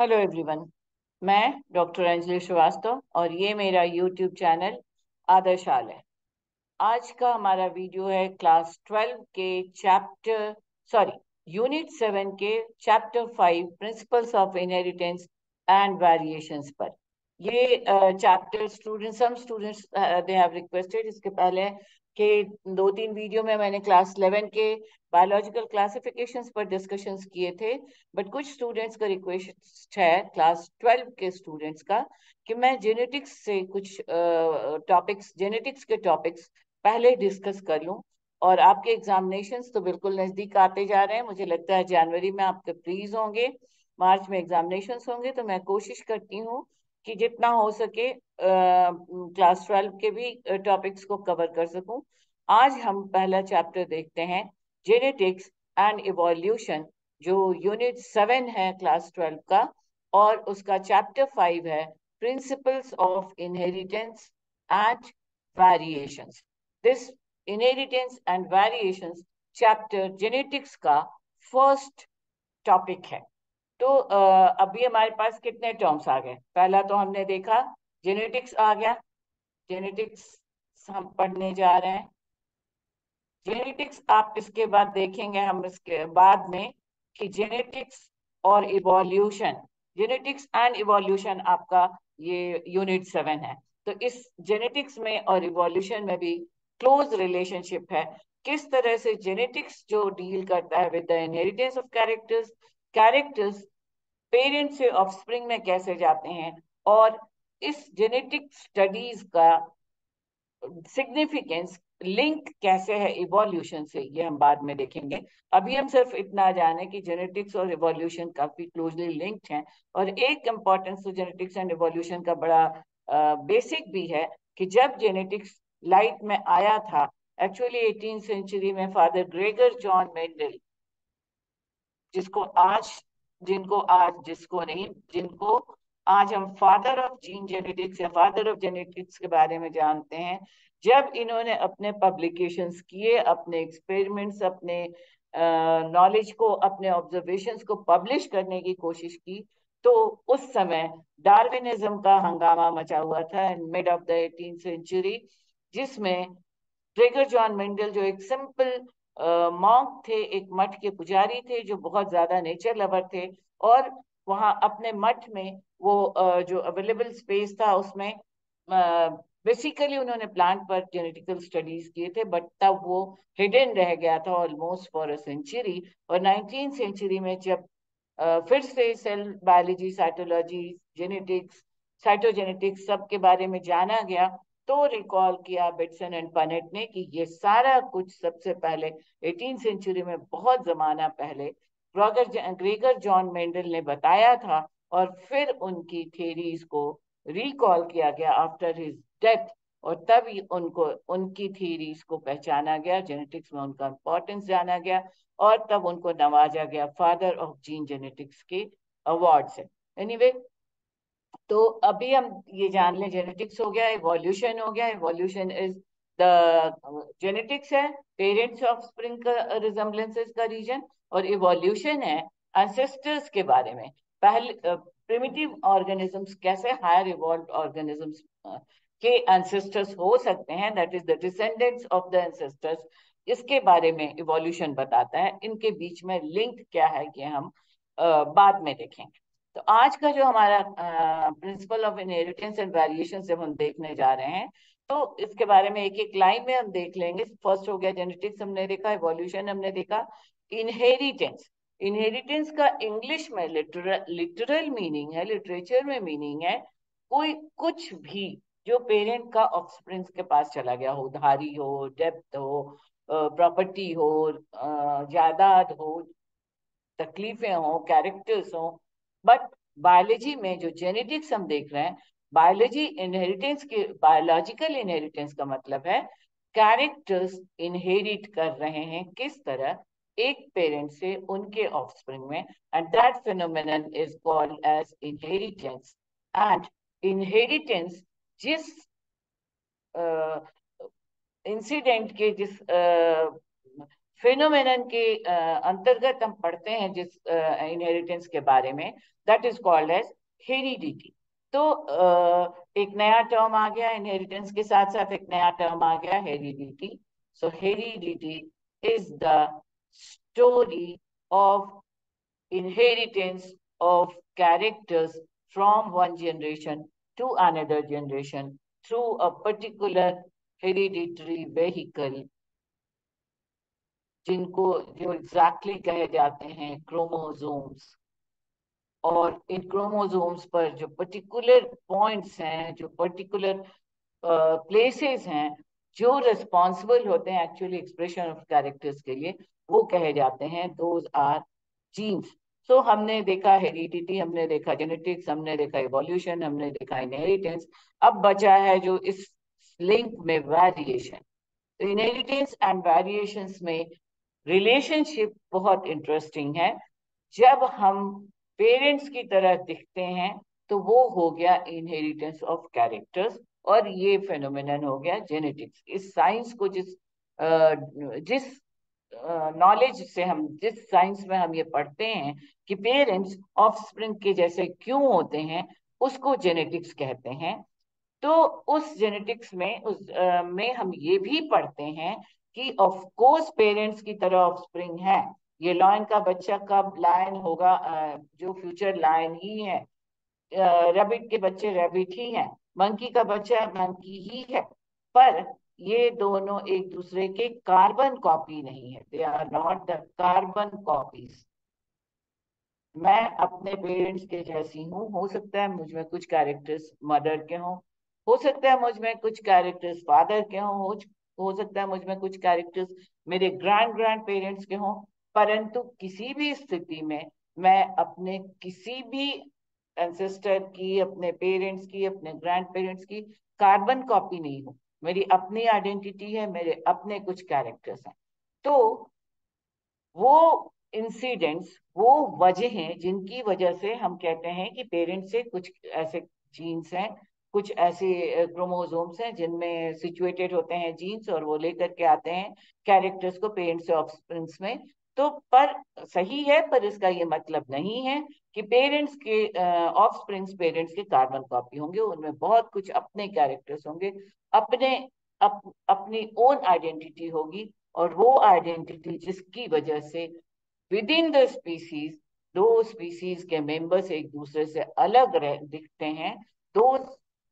Hello everyone. मैं doctor Anjali Srivastava और ये मेरा यूट्यूब चैनल आदर्शाल है। आज का हमारा वीडियो है क्लास 12 के चैप्टर सॉरी यूनिट 7 के chapter 5 principles of inheritance and variations पर। ये chapter students they have requested इसके पहले के 2-3 वीडियो में मैंने क्लास 11 के बायोलॉजिकल क्लासिफिकेशंस पर डिस्कशंस किए थे। बट कुछ स्टूडेंट्स का रिक्वेस्ट है क्लास 12 के स्टूडेंट्स का कि मैं जेनेटिक्स से कुछ टॉपिक्स जेनेटिक्स के टॉपिक्स पहले डिस्कस कर लूं। और आपके एग्जामिनेशंस तो बिल्कुल नजदीक आते जा रहे हैं। मुझे लगता है जनवरी में आपके प्रीज होंगे, मार्च में एग्जामिनेशंस होंगे। तो मैं कोशिश करती हूँ कि जितना हो सके क्लास 12 के भी टॉपिक्स को कवर कर सकूं। आज हम पहला चैप्टर देखते हैं, जेनेटिक्स एंड इवोल्यूशन, जो यूनिट 7 है क्लास 12 का। और उसका चैप्टर 5 है principles of inheritance and variations. This inheritance and variations chapter genetics का फर्स्ट टॉपिक है। तो अभी हमारे पास कितने टर्म्स आ गए? पहला तो हमने देखा जेनेटिक्स आ गया। जेनेटिक्स हम पढ़ने जा रहे हैं। जेनेटिक्स आप इसके बाद देखेंगे हम इसके बाद में कि जेनेटिक्स और इवोल्यूशन, जेनेटिक्स एंड इवोल्यूशन आपका ये यूनिट 7 है। तो इस जेनेटिक्स में और इवोल्यूशन में भी क्लोज रिलेशनशिप है। किस तरह से जेनेटिक्स जो डील करता है with the inheritance of characters, characters parents से ऑफस्प्रिंग में कैसे जाते हैं, और इस जेनेटिक स्टडीज का सिग्निफिकेंस लिंक कैसे है इवोल्यूशन से, ये हम बाद में देखेंगे। अभी हम सिर्फ इतना जाने कि जेनेटिक्स और इवोल्यूशन काफी क्लोजली लिंक्ड हैं। और एक इम्पॉर्टेंस तो जेनेटिक्स एंड इवोल्यूशन का बड़ा बेसिक भी है कि जब जेनेटिक्स लाइट में आया था, एक्चुअली 18th सेंचुरी में फादर ग्रेगर जॉन मेंडल, जिसको आज जिनको आज जिसको नहीं जिनको आज हम फादर ऑफ जीन जेनेटिक्स या फादर ऑफ जेनेटिक्स के बारे में जानते हैं, जब इन्होंने अपने पब्लिकेशंस किए, अपने एक्सपेरिमेंट्स, अपने नॉलेज को, अपने ऑब्जर्वेशंस को पब्लिश करने की कोशिश की, तो उस समय डार्विनिज्म का हंगामा मचा हुआ था in mid of the 18th century, जिसमें ट्रेगर जॉन मेंडल, जो एक सिंपल मॉन्क थे, एक मठ के पुजारी थे जो बहुत ज्यादा नेचर लवर थे, और वहाँ अपने मठ में वो जो अवेलेबल स्पेस था उसमें बेसिकली उन्होंने प्लांट पर जेनेटिकल स्टडीज किए थे। बट तब वो हिडन रह गया था ऑलमोस्ट फॉर अ सेंचुरी। और 19th सेंचुरी में जब फिर से cell biology, cytology, genetics, cytogenetics सब के बारे में जाना गया, तो रिकॉल किया बिटसन एंड पनेट ने कि ये सारा कुछ सबसे पहले 18th सेंचुरी में बहुत जमाना पहले ग्रेगर जॉन मेंडल ने बताया था। और फिर उनकी थेरीज को रिकॉल किया गया आफ्टर हिज डेथ, और तब ही उनको उनकी थीरीज को पहचाना गया, जेनेटिक्स में उनका इंपॉर्टेंस जाना गया, और तब उनको नवाजा गया फादर ऑफ जीन जेनेटिक्स के अवार्ड से। एनीवे, तो अभी हम ये जान लें, जेनेटिक्स हो गया, इवोल्यूशन हो गया। इवोल्यूशन इज द जेनेटिक्स है पेरेंट्स ऑफ स्प्रिंग का रिजम्बलेंसेस का रीजन, और इवोल्यूशन है एंसेस्टर्स के बारे में। पहले प्रिमिटिव ऑर्गेनिजम्स कैसे हायर इवॉल्व ऑर्गेनिजम्स के एंसेस्टर्स हो सकते हैं, that is the descendants of the ancestors, इसके बारे में इवोल्यूशन बताता है। इनके बीच में लिंक क्या है ये हम बाद में देखेंगे। तो आज का जो हमारा principle of inheritance and variation से हम देखने जा रहे हैं, तो इसके बारे में एक एक लाइन में हम देख लेंगे। फर्स्ट हो गया जेनेटिक्स, हमने देखा। इवोल्यूशन हमने देखा। इनहेरिटेंस, इनहेरिटेंस का इंग्लिश में लिटरल मीनिंग है, लिटरेचर में मीनिंग है कोई कुछ भी जो पेरेंट का ऑफस्प्रिंग्स के पास चला गया हो, धारी हो, डेप्थ हो, प्रॉपर्टी हो, जायदाद हो, तकलीफें हो, कैरेक्टर्स हो। बट बायोलॉजी में जो जेनेटिक्स हम देख रहे हैं, बायोलॉजी इनहेरिटेंस के, बायोलॉजिकल इनहेरिटेंस का मतलब है कैरेक्टर्स इनहेरिट कर रहे हैं किस तरह एक पेरेंट से उनके ऑफस्प्रिंग में, and that phenomenon is called as inheritance. And inheritance जिस इंसिडेंट के, जिस फिनोमेनन के अंतर्गत हम पढ़ते हैं जिस इनहेरिटेंस के बारे में, that is called as heredity. तो एक नया टर्म आ गया इनहेरिटेंस के साथ साथ, एक नया टर्म आ गया heredity. So heredity is the story of inheritance of characters from one generation to another generation through a particular hereditary vehicle, जिनको जो एग्जैक्टली कहे जाते हैं क्रोमोसोम्स। और इन क्रोमोसोम्स पर जो पर्टिकुलर पॉइंट्स हैं, जो पर्टिकुलर प्लेसेस हैं, जो रिस्पॉन्सिबल होते हैं एक्चुअली एक्सप्रेशन ऑफ कैरेक्टर्स के लिए, वो कहे जाते हैं दोज आर जीन्स। सो हमने देखा हेरिडिटी, हमने देखा जेनेटिक्स, हमने देखा इवोल्यूशन, हमने देखा इनहेरिटेंस। अब बचा है जो इस लिंक में वेरिएशन। तो इनहेरिटेंस एंड वेरिएशंस में रिलेशनशिप बहुत इंटरेस्टिंग है। जब हम पेरेंट्स की तरह दिखते हैं तो वो हो गया इनहेरिटेंस ऑफ कैरेक्टर्स, और ये फेनोमेनन हो गया जेनेटिक्स। इस साइंस को जिस नॉलेज से हम, जिस साइंस में हम ये पढ़ते हैं कि पेरेंट्स ऑफस्प्रिंग के जैसे क्यों होते हैं, उसको जेनेटिक्स कहते हैं। तो उस जेनेटिक्स में में हम ये भी पढ़ते हैं कि ऑफ कोर्स पेरेंट्स की तरह ऑफस्प्रिंग है। ये लायन का बच्चा कब लायन होगा, जो फ्यूचर लायन ही है। रैबिट के बच्चे रैबिट ही हैं, मंकी का बच्चा मंकी ही है। पर ये दोनों एक दूसरे के कार्बन कॉपी नहीं है, they are not the carbon copies. मैं अपने पेरेंट्स के जैसी हूँ, हो सकता है मुझ में कुछ कैरेक्टर्स मदर के हों, हो सकता है मुझ में कुछ कैरेक्टर्स फादर के हों, हो सकता है मुझ में कुछ कैरेक्टर्स मेरे ग्रैंड ग्रैंड पेरेंट्स के हों। परंतु किसी भी स्थिति में मैं अपने किसी भी एंसेस्टर की, अपने पेरेंट्स की, अपने ग्रैंड पेरेंट्स की कार्बन कॉपी नहीं हूँ। मेरी अपनी आइडेंटिटी है, मेरे अपने कुछ कैरेक्टर्स हैं। तो वो इंसिडेंट्स, वो वजह हैं जिनकी वजह से हम कहते हैं कि पेरेंट्स से कुछ ऐसे जीन्स हैं, कुछ ऐसे क्रोमोसोम्स हैं जिनमें सिचुएटेड होते हैं जीन्स, और वो लेकर के आते हैं कैरेक्टर्स को पेरेंट्स से ऑफस्प्रिंग्स में। तो पर सही है, पर इसका ये मतलब नहीं है कि पेरेंट्स के ऑफस्प्रिंग्स पेरेंट्स के कार्बन कॉपी होंगे। उनमें बहुत कुछ अपने कैरेक्टर्स होंगे, अपने अपनी ओन आइडेंटिटी होगी। और वो आइडेंटिटी जिसकी वजह से विद इन द स्पीसीज, दो स्पीसीज के मेंबर्स एक दूसरे से अलग दिखते हैं, दो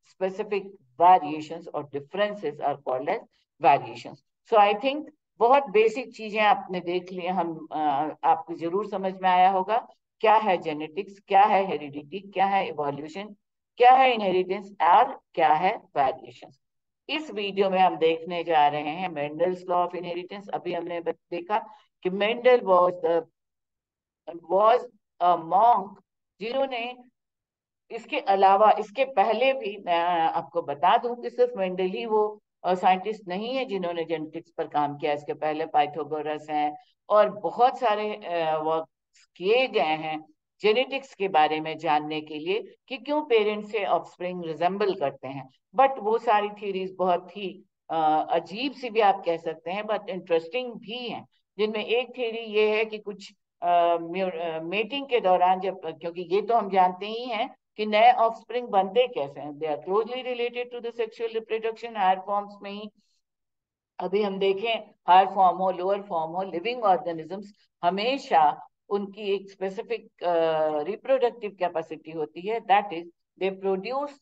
स्पेसिफिक वेरिएशंस और differences are called as variations. So I think बहुत बेसिक चीजें आपने देख ली, आपको जरूर समझ में आया होगा क्या है जेनेटिक्स, क्या है हेरिडिटी, क्या है इवोल्यूशन, क्या है इनहेरिटेंस और क्या है वेरिएशंस। इस वीडियो में हम देखने जा रहे हैं मेंडल्स लॉ ऑफ इनहेरिटेंस। अभी हमने देखा कि मेंडल वॉज अ मॉन्क जिन्होंने, इसके अलावा इसके पहले भी मैं आपको बता दूं कि सिर्फ मेंडल ही वो साइंटिस्ट नहीं है जिन्होंने जेनेटिक्स पर काम किया। इसके पहले पाइथागोरस हैं, और बहुत सारे वर्क किए गए हैं जेनेटिक्स के बारे में जानने के लिए कि क्यों पेरेंट्स से ऑफस्प्रिंग रिजेंबल करते हैं। बट वो सारी थ्योरीज बहुत ही अजीब सी भी आप कह सकते हैं, बट इंटरेस्टिंग भी हैं। जिनमें एक थ्योरी ये है कि कुछ मेटिंग के दौरान जब, क्योंकि ये तो हम जानते ही हैं कि नए ऑफस्प्रिंग बनते कैसे हैं, they are closely related to the sexual reproduction higher forms में ही। अभी हम देखें, हायर फॉर्म हो लोअर फॉर्म हो, लिविंग ऑर्गेनिजम्स हमेशा उनकी एक स्पेसिफिक रिप्रोडक्टिव कैपेसिटी होती है, that is they produce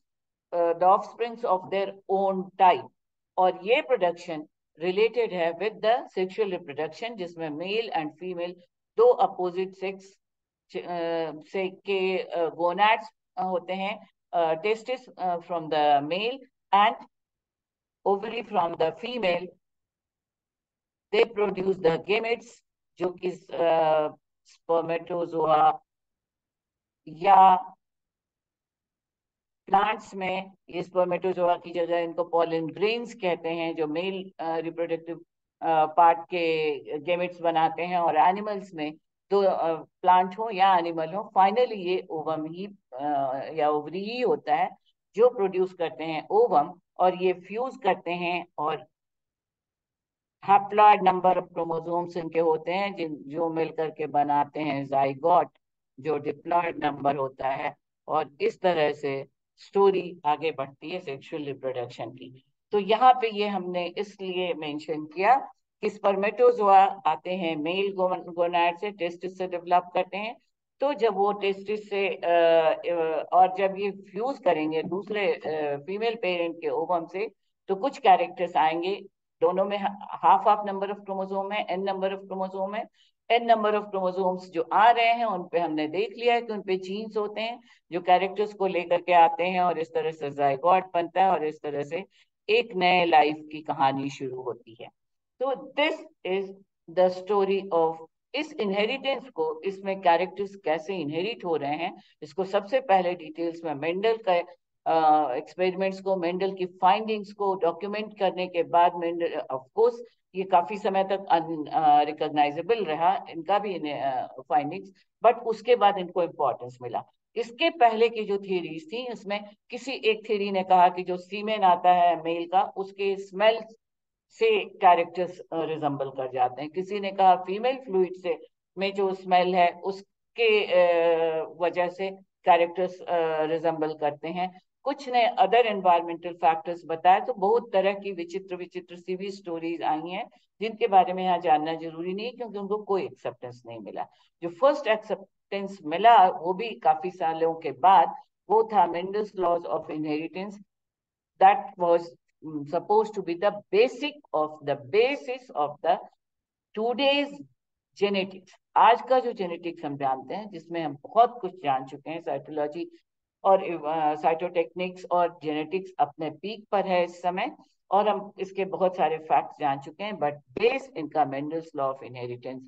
the offsprings of their own type. और ये प्रोडक्शन रिलेटेड है विद द सेक्सुअल रिप्रोडक्शन, जिसमें मेल एंड फीमेल दो अपोजिट सेक्स से के गोनाड्स होते हैं, testis from the male and ovary from the female. They produce the gametes, जो कि स्पर्मेटोजोआ या प्लांट्स में ये स्पर्मेटोजोआ की जगह इनको पॉलन ग्रेन्स कहते हैं, जो मेल रिप्रोडक्टिव पार्ट के गेमेट्स बनाते हैं। और एनिमल्स में तो प्लांट हो या एनिमल हो, फाइनली ये ओवम ही या ओवरी ही होता है जो प्रोड्यूस करते हैं ओवम, और ये फ्यूज करते हैं और हैप्लॉइड नंबर ऑफ क्रोमोसोम्स इनके होते हैं जिन जो मिलकर के बनाते हैं जाइगोट, जो डिप्लॉइड नंबर होता है। और इस तरह से स्टोरी आगे बढ़ती है सेक्सुअल रिप्रोडक्शन की। तो यहाँ पे ये हमने इसलिए मेंशन किया कि स्पर्मेटोजोआ आते हैं मेल गोनाड से, टेस्टिस से डेवलप करते हैं। तो जब वो टेस्टिस से और जब ये फ्यूज करेंगे दूसरे फीमेल पेरेंट के ओवम से, तो कुछ कैरेक्टर्स आएंगे। दोनों में half half number of chromosome है, एन नंबर ऑफ क्रोमोसोम है। एन नंबर ऑफ क्रोमोसोम्स जो आ रहे हैं उन पे हमने देख लिया है कि उन पे जीन्स होते हैं जो कैरेक्टर्स को लेकर के आते हैं, और इस तरह से जायगोट बनता है, और इस तरह से एक नए लाइफ की कहानी शुरू होती है। तो this is the story of इस इनहेरिटेंस को, इसमें कैरेक्टर्स कैसे इनहेरिट हो रहे हैं, इसको सबसे पहले डिटेल्स में मेंडल का एक्सपेरिमेंट्स को, मेंडल की फाइंडिंग्स को डॉक्यूमेंट करने के बाद, मेंडल ऑफ कोर्स ये काफी समय तक अनरिकॉग्नाइजेबल रहा इनका भी फाइंडिंग्स, बट उसके बाद इनको इम्पोर्टेंस मिला। इसके पहले की जो थियरीज थी उसमें किसी एक थियरी ने कहा कि जो सीमेन आता है मेल का उसके स्मेल से कैरेक्टर्स रिजेंबल कर जाते हैं। किसी ने कहा फीमेल फ्लूइड से में जो स्मेल है उसके वजह से कैरेक्टर्स रिजेंबल करते हैं। कुछ ने अदर एनवायरमेंटल फैक्टर्स बताए। तो बहुत तरह की विचित्र विचित्र सी भी स्टोरीज आई हैं जिनके बारे में यहाँ जानना जरूरी नहीं क्योंकि उनको कोई एक्सेप्टेंस नहीं मिला। जो फर्स्ट एक्सेप्टेंस मिला वो भी काफी सालों के बाद, वो था Mendel's laws of inheritance. that was supposed to be the basic of the basis of the today's genetics. आज का जो जेनेटिक्स हम जानते हैं जिसमें हम बहुत कुछ जान चुके हैं, साइटोलॉजी और साइटोटेक्निक्स और जेनेटिक्स अपने पीक पर है इस समय, और हम इसके बहुत सारे फैक्ट्स जान चुके हैं, बट बेस इनका मेंडल्स लॉ ऑफ इनहेरिटेंस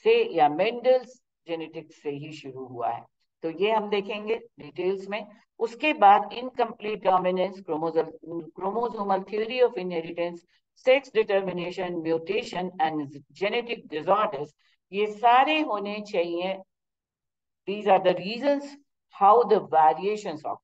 से या मेंडल्स जेनेटिक्स से ही शुरू हुआ है। तो ये हम देखेंगे डिटेल्स में। उसके बाद incomplete dominance, chromosomal theory of inheritance, sex determination, mutation and genetic disorders, ये सारे होने चाहिए। These are the reasons how the variations of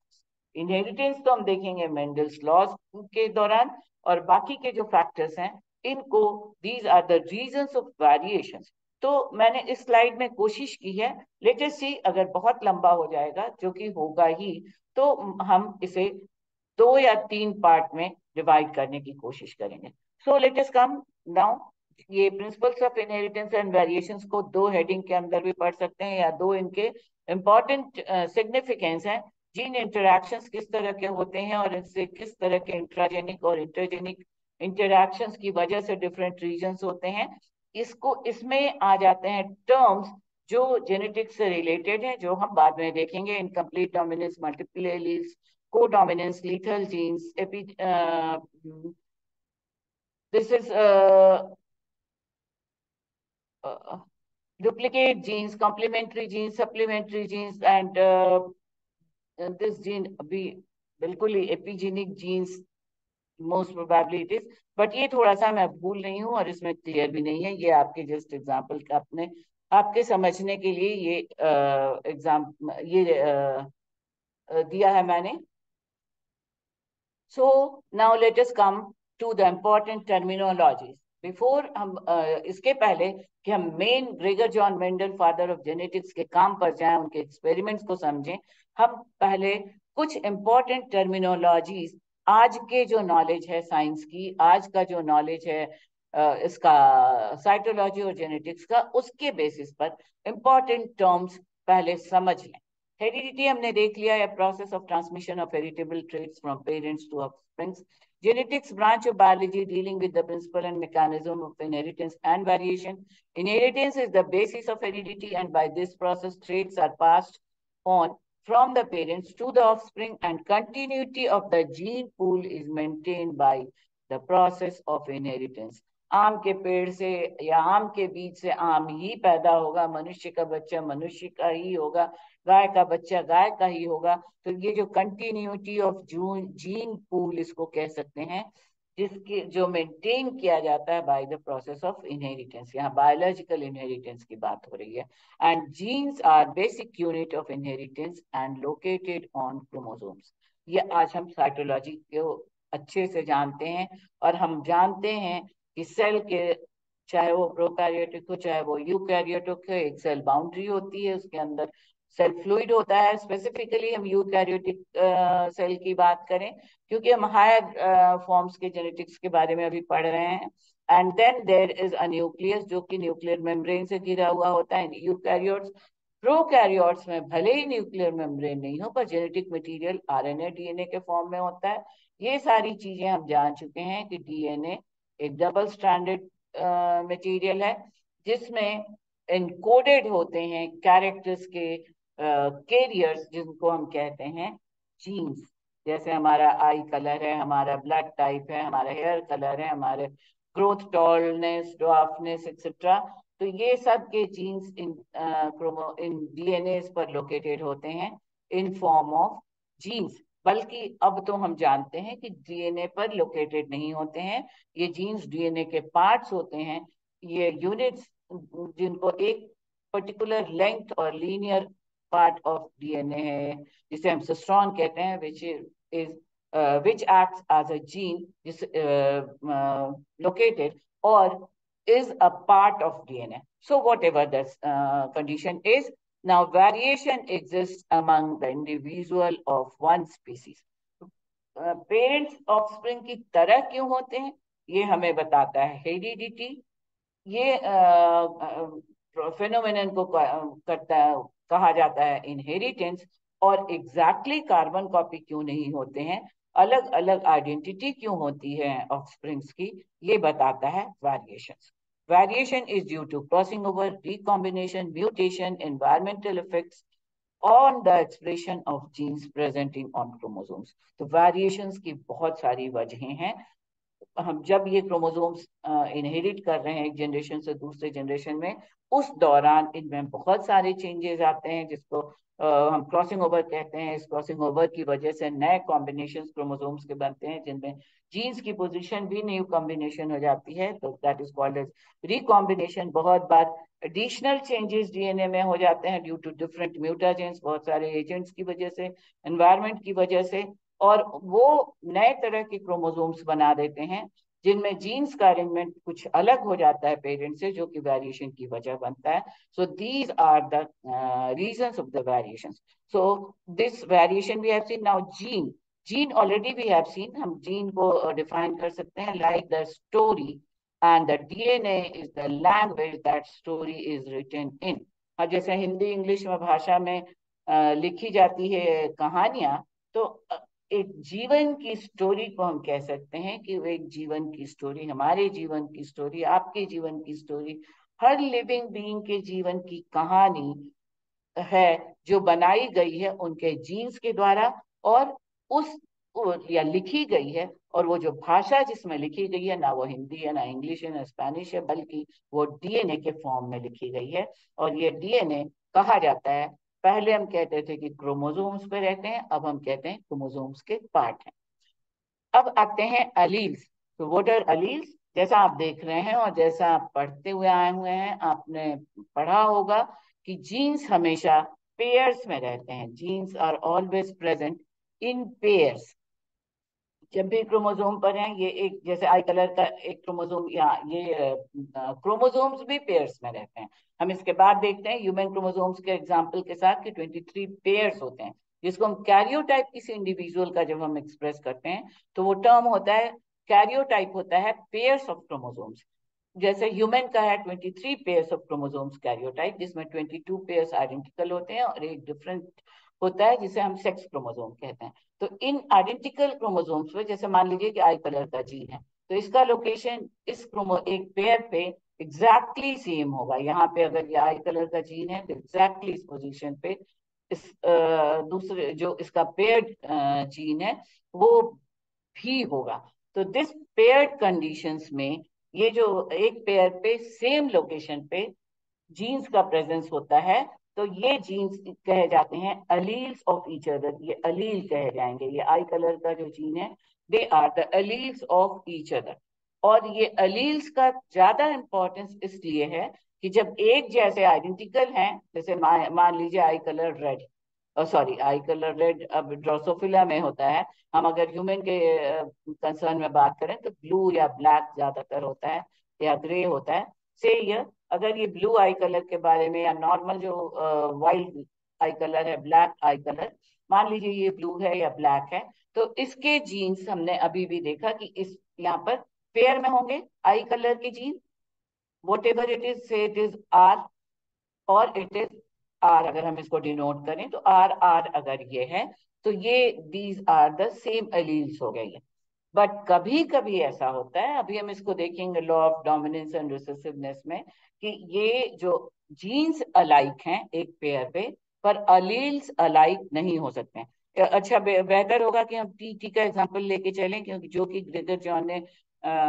inheritance तो हम देखेंगे मेंडल्स लॉज के दौरान, और बाकी के जो फैक्टर्स हैं इनको these are the reasons of variations। तो मैंने इस स्लाइड में कोशिश की है, लेट अस सी अगर बहुत लंबा हो जाएगा जो कि होगा ही, तो हम इसे 2 या 3 पार्ट में डिवाइड करने की कोशिश करेंगे। So let us come now. ये principles of inheritance and variations को 2 हेडिंग के अंदर भी पढ़ सकते हैं, या 2 इनके इम्पॉर्टेंट सिग्निफिकेंस हैं। जीन इंटरैक्शंस किस तरह के होते हैं और इनसे किस तरह के इंट्राजेनिक और इंटरजेनिक इंटरैक्शंस की वजह से डिफरेंट रीजन्स होते हैं। इसको इसमें आ जाते हैं टर्म्स जो जेनेटिक्स से रिलेटेड है, जो हम बाद में देखेंगे। Incomplete dominance, multiple alleles, codominance, lethal genes, this is duplicate genes, complementary genes, supplementary genes, and this gene अभी बिल्कुल ही epigenic genes most probably it is, but ये थोड़ा सा मैं भूल रही हूँ और इसमें क्लियर भी नहीं है। ये आपके जस्ट एग्जाम्पल का अपने आपके समझने के लिए ये एग्जाम ये दिया है मैंने। So now let us come to the important terminologies. Before हम इसके पहले कि हम main Gregor John Mendel father of genetics के काम पर जाएं, उनके एक्सपेरिमेंट्स को समझें, हम पहले कुछ इंपॉर्टेंट टर्मिनोलॉजीज आज के जो नॉलेज है साइंस की, आज का जो नॉलेज है इसका साइटोलॉजी और जेनेटिक्स का, उसके बेसिस पर इंपॉर्टेंट टर्म्स पहले समझ लें। हेरिडिटी हमने देख लिया है, process of transmission of heritable traits from parents to offsprings. Genetics branch of biology dealing with the principle and mechanism of inheritance and variation. Inheritance is the basis of heredity, and by this process traits are passed on from the parents to the offspring, and continuity of the gene pool is maintained by the process of inheritance. आम के पेड़ से या आम के बीज से आम ही पैदा होगा, मनुष्य का बच्चा मनुष्य का ही होगा, गाय का बच्चा गाय का ही होगा। तो ये जो कंटिन्यूटी ऑफ जीन पूल इसको कह सकते हैं, जिसके जो मेंटेन किया जाता है by the process of inheritance. यहाँ बायोलॉजिकल इनहेरिटेंस की बात हो रही है। And genes are basic unit of inheritance and located on chromosomes. ये आज हम साइटोलॉजी को अच्छे से जानते हैं, और हम जानते हैं कि सेल के, चाहे वो प्रोकैरियोटिक हो चाहे वो यूकैरियोटिक हो, एक सेल बाउंड्री होती है, उसके अंदर सेल फ्लूइड होता है। स्पेसिफिकली हम यूकैरियोटिक सेल की बात करें क्योंकि हम हायर फॉर्म्स के जेनेटिक्स के बारे में अभी पढ़ रहे हैं। And then there is a nucleus जो कि न्यूक्लियर मेम्ब्रेन से घिरा हुआ होता है। यूकैरियोट्स, प्रोकैरियोट्स में भले ही न्यूक्लियर मेम्ब्रेन नहीं हो पर जेनेटिक मटेरियल आरएनए डीएनए के फॉर्म में होता है। ये सारी चीजें हम जान चुके हैं कि डीएनए एक डबल स्ट्रैंडेड मटेरियल है जिसमें इनकोडेड होते हैं कैरेक्टर्स के कैरियर्स जिनको हम कहते हैं जीन्स। जैसे हमारा आई कलर है, हमारा ब्लड टाइप है, हमारा हेयर कलर है, हमारे ग्रोथ, टॉलनेस, ड्वार्फनेस एक्सेट्रा। तो ये सब के जीन्स इन डीएनए पर लोकेटेड होते हैं इन फॉर्म ऑफ जीन्स। बल्कि अब तो हम जानते हैं कि डीएनए पर लोकेटेड नहीं होते हैं, ये जीन्स डीएनए के पार्ट्स होते हैं। ये यूनिट्स जिनको एक पर्टिकुलर लेंथ और लीनियर पार्ट ऑफ डीएनए है जिसे हम सिस्ट्रॉन कहते हैं, which acts as a gene is located or is a part of DNA. So whatever the condition is, now variation exists among the individual of one species. Parents offspring की तरह क्यों होते हैं ये हमें बताता है हेरिडिटी। ये फेनोमेनन को करता कहा जाता है इनहेरिटेंस। और एग्जैक्टली कार्बन कॉपी क्यों नहीं होते हैं, अलग अलग आइडेंटिटी क्यों होती है ऑफस्प्रिंग्स की, ये बताता है variations. Variation is due to crossing over, recombination, mutation, environmental effects on the expression of genes presenting on chromosomes। तो variations की बहुत सारी वजहें हैं। हम जब ये क्रोमोसोम्स इनहेरिट कर रहे हैं एक जनरेशन से दूसरे जनरेशन में, उस दौरान इनमें बहुत सारे चेंजेस आते हैं जिसको हम क्रॉसिंग ओवर कहते हैं। इस क्रॉसिंग ओवर की वजह से नए कॉम्बिनेशन क्रोमोसोम्स के बनते हैं जिनमें जीन्स की पोजीशन भी न्यू कॉम्बिनेशन हो जाती है, तो that is called as recombination. बहुत बार एडिशनल चेंजेस डीएनए में हो जाते हैं ड्यू टू डिफरेंट म्यूटाजेंस, बहुत सारे एजेंट्स की वजह से, एनवायरमेंट की वजह से, और वो नए तरह के क्रोमोसोम्स बना देते हैं जिनमें जीन्स का अरेंजमेंट कुछ अलग हो जाता है पेरेंट से, जो कि वेरिएशन की वजह बनता है। So these are the reasons of the variations. So this variation we have seen. Now gene already we have seen, हम जीन को डिफाइन कर सकते हैं like the story and the DNA is the language that story is written in. जैसे Hindi English में भाषा में लिखी जाती है कहानियां, तो एक जीवन की स्टोरी को हम कह सकते हैं कि वो एक जीवन की स्टोरी, हमारे जीवन की स्टोरी, आपके जीवन की स्टोरी, हर लिविंग बीइंग के जीवन की कहानी है जो बनाई गई है उनके जीन्स के द्वारा, और उस या लिखी गई है। और वो जो भाषा जिसमें लिखी गई है, ना वो हिंदी है, ना इंग्लिश है, ना स्पेनिश है, बल्कि वो डीएनए के फॉर्म में लिखी गई है। और ये डीएनए कहा जाता है, पहले हम कहते थे कि क्रोमोसोम्स पे रहते हैं, अब हम कहते हैं क्रोमोसोम्स के पार्ट हैं। अब आते हैं अलील्स। तो व्हाट आर अलील्स? जैसा आप देख रहे हैं और जैसा आप पढ़ते हुए आए हुए हैं, आपने पढ़ा होगा कि जीन्स हमेशा पेयर्स में रहते हैं। Genes are always present in pairs. जब भी क्रोमोसोम पर हैं, ये एक जैसे आई कलर का एक क्रोमोसोम, या ये क्रोमोसोम्स भी पेयर्स में रहते हैं। हम इसके बाद देखते हैं ह्यूमन क्रोमोसोम्स के एग्जांपल के साथ कि 23 पेयर्स होते हैं, जिसको हम कैरियोटाइप किसी इंडिविजुअल का जब हम एक्सप्रेस करते हैं तो वो टर्म होता है कैरियोटाइप, होता है पेयर्स ऑफ क्रोमोसोम्स। जैसे ह्यूमन का है 23 पेयर्स ऑफ क्रोमोसोम्स कैरियोटाइप, जिसमें 22 पेयर्स आइडेंटिकल होते हैं और एक डिफरेंट होता है जिसे हम सेक्स क्रोमोसोम कहते हैं। तो इन आइडेंटिकल क्रोमोसोम्स पे, जैसे मान लीजिए कि आई कलर का जीन है, तो इसका लोकेशन इस क्रोमो एक पेयर पे एग्जैक्टली सेम होगा। यहाँ पे अगर ये आई कलर का जीन है तो एग्जैक्टली इस पोजीशन पे इस दूसरे जो इसका पेयर्ड जीन है वो भी होगा। तो दिस पेयर्ड कंडीशंस में ये जो एक पेयर पे सेम लोकेशन पे जीन्स का प्रेजेंस होता है, तो ये जीन्स कहे जाते हैं अलील्स ऑफ ईच अदर। ये अलील कहे जाएंगे, ये आई कलर का जो जीन है, they are the alleles of each other. और ये अलील्स का ज्यादा इंपॉर्टेंस इसलिए है कि जब एक जैसे आइडेंटिकल हैं, जैसे मान लीजिए आई कलर रेड, सॉरी, आई कलर रेड अब ड्रोसोफिला में होता है। हम अगर ह्यूमन के कंसर्न में बात करें तो ब्लू या ब्लैक ज्यादातर होता है या ग्रे होता है। से ये अगर ये ब्लू आई कलर के बारे में या नॉर्मल जो वाइल्ड आई कलर है, ब्लैक आई कलर, मान लीजिए ये ब्लू है या ब्लैक है, तो इसके जीन्स हमने अभी भी देखा कि इस यहाँ पर पेयर में होंगे आई कलर के gene, vote ever it is, से इट इज आर और इट इज आर, अगर हम इसको डिनोट करें तो आर आर अगर ये है तो ये these are the same alleles हो गए। बट कभी कभी ऐसा होता है, अभी हम इसको देखेंगे law of dominance and recessiveness में, कि ये जो जीन्स अलाइक हैं एक पेयर पे, पर अलील्स अलाइक नहीं हो सकते हैं। अच्छा, बेहतर होगा कि हम टी टी का एग्जांपल लेके चलें, क्योंकि जो कि ग्रेगर जॉन ने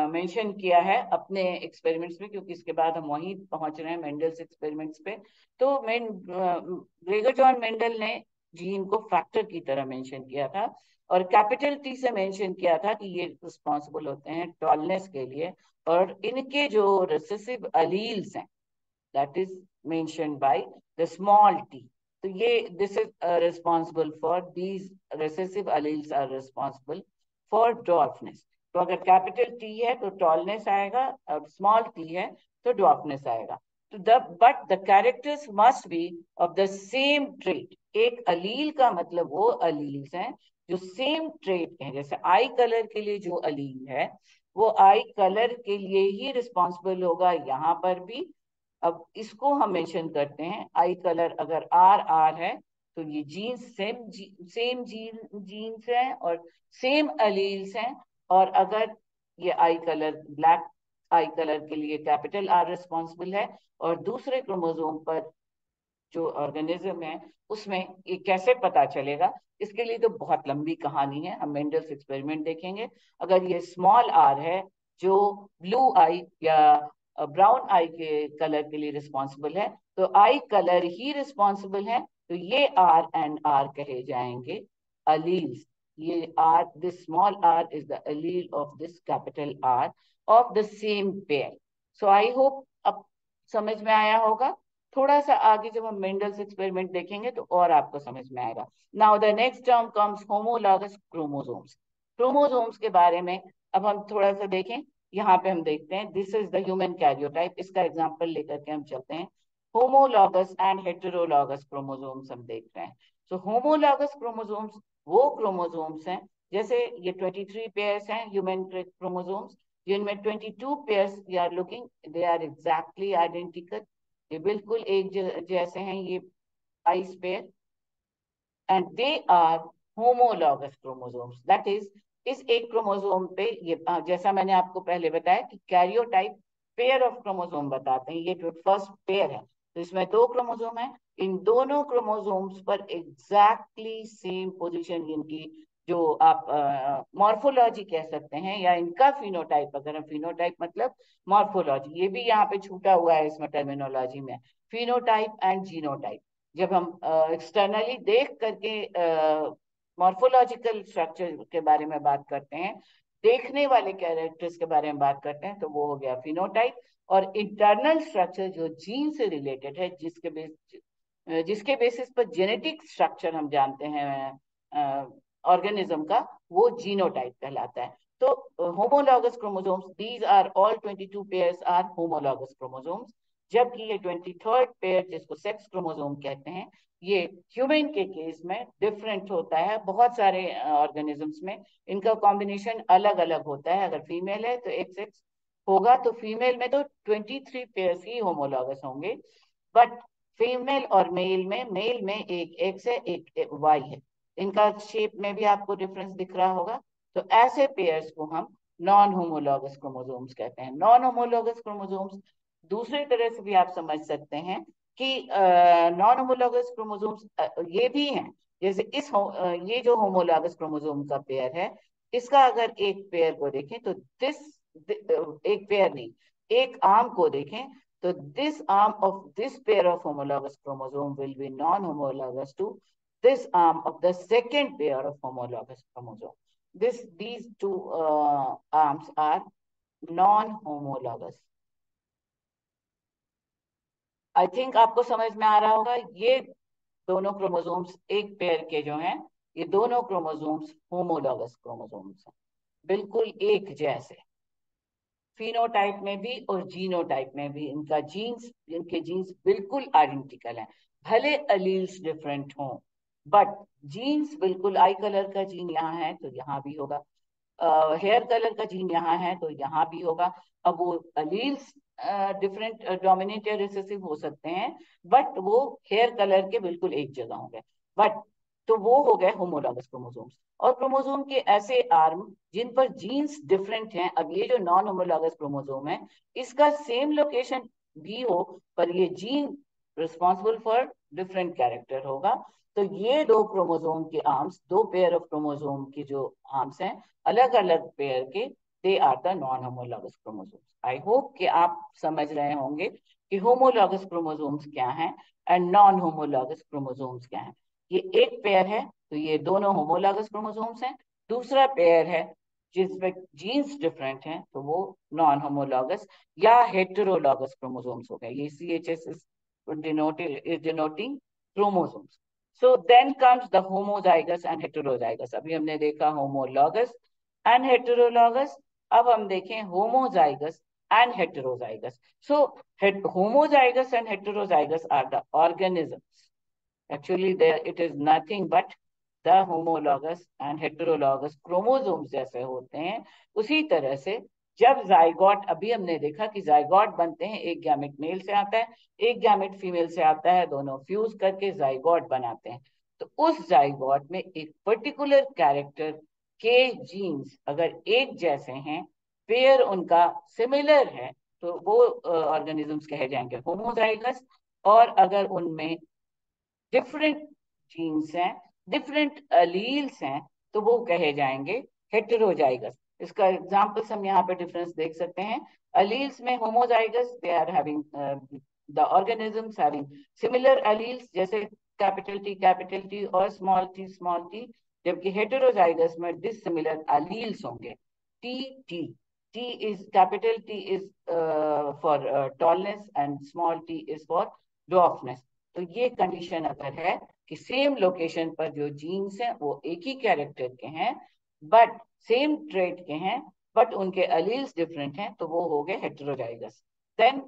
मेंशन किया है अपने एक्सपेरिमेंट्स में, क्योंकि इसके बाद हम वहीं पहुंच रहे हैं मेंडल्स एक्सपेरिमेंट्स पे। तो ग्रेगर जॉन मेंडल ने जीन को फैक्टर की तरह मेंशन किया था, और कैपिटल टी से मेंशन किया था कि ये रिस्पॉन्सिबल होते हैं टॉलनेस के लिए, और इनके जो रिसेसिव अलील्स हैं that is mentioned by the small T. तो ये this is responsible for these recessive alleles are responsible for dwarfness. तो अगर कैपिटल टी है तो टॉलनेस आएगा, और स्मॉल टी है तो ड्वार्फनेस आएगा। तो the but the characters must be of the same trait. एक अलील का मतलब वो अलील्स हैं जो सेम ट्रेट के हैं। जैसे आई कलर के लिए जो अलील है वो आई कलर के लिए ही रिस्पॉन्सिबल होगा यहाँ पर भी। अब इसको हम मेंशन करते हैं, आई कलर अगर आर आर है तो ये जीन्स सेम जीन्स हैं और सेम अलील्स हैं। और अगर ये आई कलर ब्लैक आई कलर के लिए कैपिटल आर रिस्पॉन्सिबल है, और दूसरे क्रोमोसोम पर जो ऑर्गेनिज्म है उसमें ये कैसे पता चलेगा, इसके लिए तो बहुत लंबी कहानी है, हम मेंडल्स एक्सपेरिमेंट देखेंगे। अगर ये स्मॉल आर है जो ब्लू आई या ब्राउन आई के कलर के लिए रिस्पॉन्सिबल है, तो आई कलर ही रिस्पॉन्सिबल है, तो ये आर एंड आर कहे जाएंगे अलील्स। ये R, this small R is the allele of this capital R of the same pair. So I hope अब समझ में आया होगा। थोड़ा सा आगे जब हम मेंडल्स एक्सपेरिमेंट देखेंगे तो और आपको समझ में आएगा। Now the next term comes homologous chromosomes. Chromosomes के बारे में अब हम थोड़ा सा देखें। यहाँ पे हम देखते हैं this is the human karyotype, इसका एग्जांपल लेकर के हम चलते हैं। होमोलॉगस एंड हेटेरोलॉगस क्रोमोसोम्स हम देख रहे हैं। सो होमोलॉगस क्रोमोसोम्स वो क्रोमोसोम्स हैं, जैसे ये 23 पेयर्स हैं ह्यूमन क्रोमोसोम्स, जिनमें 22 pairs we are looking, they are exactly identical, ये बिल्कुल एक जैसे हैं ये 22 pair, and they are homologous chromosomes. That is इस एक क्रोमोसोम पे ये जैसा मैंने आपको पहले बताया कि कैरियोटाइप पेयर ऑफ क्रोमोसोम बताते हैं, ये जो फर्स्ट पेयर है तो इसमें दो क्रोमोसोम है, इन दोनों क्रोमोसोम्स पर एग्जैक्टली सेम पोजीशन इनकी, जो आप मॉर्फोलॉजी कह सकते हैं या इनका फिनोटाइप, अगर हम फिनोटाइप मतलब मॉर्फोलॉजी, ये भी यहाँ पे छूटा हुआ है इसमें टर्मिनोलॉजी में, फिनोटाइप एंड जीनोटाइप। जब हम एक्सटर्नली देख करके मॉर्फोलॉजिकल स्ट्रक्चर के बारे में बात करते हैं, देखने वाले कैरेक्टर्स के बारे में बात करते हैं, तो वो हो गया फिनोटाइप। और इंटरनल स्ट्रक्चर जो जीन से रिलेटेड है, जिसके बेसिस पर जेनेटिक स्ट्रक्चर हम जानते हैं ऑर्गेनिज्म का, वो जीनोटाइप कहलाता है। तो homologous chromosomes, these are all 22 pairs are homologous chromosomes, जबकि ये 23rd पेयर जिसको सेक्स क्रोमोसोम कहते हैं, ये ह्यूमन के केस में डिफरेंट होता है। बहुत सारे ऑर्गेनिजम्स में इनका कॉम्बिनेशन अलग अलग होता है, अगर फीमेल है तो एक सेक्स होगा, तो फीमेल में तो 23 पेयर्स ही होमोलॉगस होंगे। बट फीमेल और मेल में एक एक्स है एक वाई है, इनका शेप में भी आपको डिफरेंस दिख रहा होगा। तो ऐसे पेयर्स को हम नॉन होमोलॉगस क्रोमोसोम्स कहते हैं। नॉन होमोलॉगस क्रोमोसोम्स दूसरी तरह से भी आप समझ सकते हैं कि नॉन होमोलॉगस क्रोमोसोम्स ये भी हैं, जैसे ये जो होमोलॉगस क्रोमोसोम का पेयर है, इसका अगर एक पेयर को देखें तो एक पेयर नहीं, एक आर्म को देखें तो this arm of this pair of homologous chromosome will be non homologous to this arm of the second pair of homologous chromosome. These two arms are non-homologous. I think आपको समझ में आ रहा होगा। ये दोनों क्रोमोसोम्स एक पेयर के जो हैं, ये दोनों क्रोमोसोम्स होमोलॉगस क्रोमोसोम्स हैं, बिल्कुल एक जैसे, फिनोटाइप में भी और जीनोटाइप में भी इनके जीन्स बिल्कुल आइडेंटिकल हैं। भले अलील्स डिफरेंट हों, बट जीन्स बिल्कुल, आई कलर का जीन यहाँ है तो यहाँ भी होगा, हेयर कलर का जीन यहाँ है तो यहाँ भी होगा। अब वो अलील्स डिफरेंट डोमिनेंट या रिसेसिव हो सकते हैं, बट वो हेयर कलर के बिल्कुल एक जगह होंगे। बट तो वो हो गए होमोलॉगस क्रोमोसोम्स। और क्रोमोसोम के ऐसे आर्म जिन पर जीन्स डिफरेंट हैं, अब ये जो नॉन होमोलॉगस क्रोमोसोम है, इसका सेम लोकेशन भी हो, पर ये gene responsible for different character होगा। तो ये दो क्रोमोसोम के आर्म्स, दो पेयर ऑफ क्रोमोसोम की जो आर्म्स हैं, अलग अलग पेयर के, they are the non homologous chromosomes. I hope कि आप समझ रहे होंगे कि होमोलॉगस क्रोमोसोम्स क्या हैं एंड नॉन होमोलॉगस क्रोमोसोम्स क्या हैं। ये एक पेयर है तो ये दोनों होमोलॉगस क्रोमोसोम्स हैं। दूसरा पेयर है जिसमें जीन्स डिफरेंट हैं तो वो नॉन होमोलॉगस या हेटेरोलॉगस क्रोमोसोम्स हो गए। ये CHS is denoting chromosomes. So then comes the homozygous and heterozygous. अभी हमने देखा homologous and heterologous, अब हम देखें homozygous and heterozygous. So homozygous and heterozygous are the organisms. Actually, there it is nothing but the homologous and heterologous chromosomes जैसे होते हैं। उसी तरह से जब जाइगोट, अभी हमने देखा कि जाइगोट बनते हैं, एक गैमेट मेल से आता है, एक गैमेट फीमेल से आता है, दोनों फ्यूज करके जाइगोट बनाते हैं। तो उस जाइगोट में एक पर्टिकुलर कैरेक्टर के जीन्स अगर एक जैसे हैं, पेयर उनका सिमिलर है, तो वो ऑर्गेनिजम्स कहे जाएंगे होमोजाइगस। और अगर उनमें डिफरेंट जीन्स हैं, डिफरेंट अलील्स हैं, तो वो कहे जाएंगे हेटेरोजाइगस। इसका एग्जांपल्स हम यहाँ पे डिफरेंस देख सकते हैं। अलील्स में homozygous, they are having the organisms having similar alleles, जैसे कैपिटल टी और स्मॉल टी। जबकि हेटेरोजाइगस में डिसिमिलर अलील्स होंगे। T T T is capital T is for tallness and small T is for dwarfness. तो ये condition अगर है कि सेम लोकेशन पर जो जीन्स हैं वो एक ही कैरेक्टर के हैं, बट सेम ट्रेट के हैं, बट उनके अलील्स डिफरेंट हैं, तो वो हो गए heterozygous. Then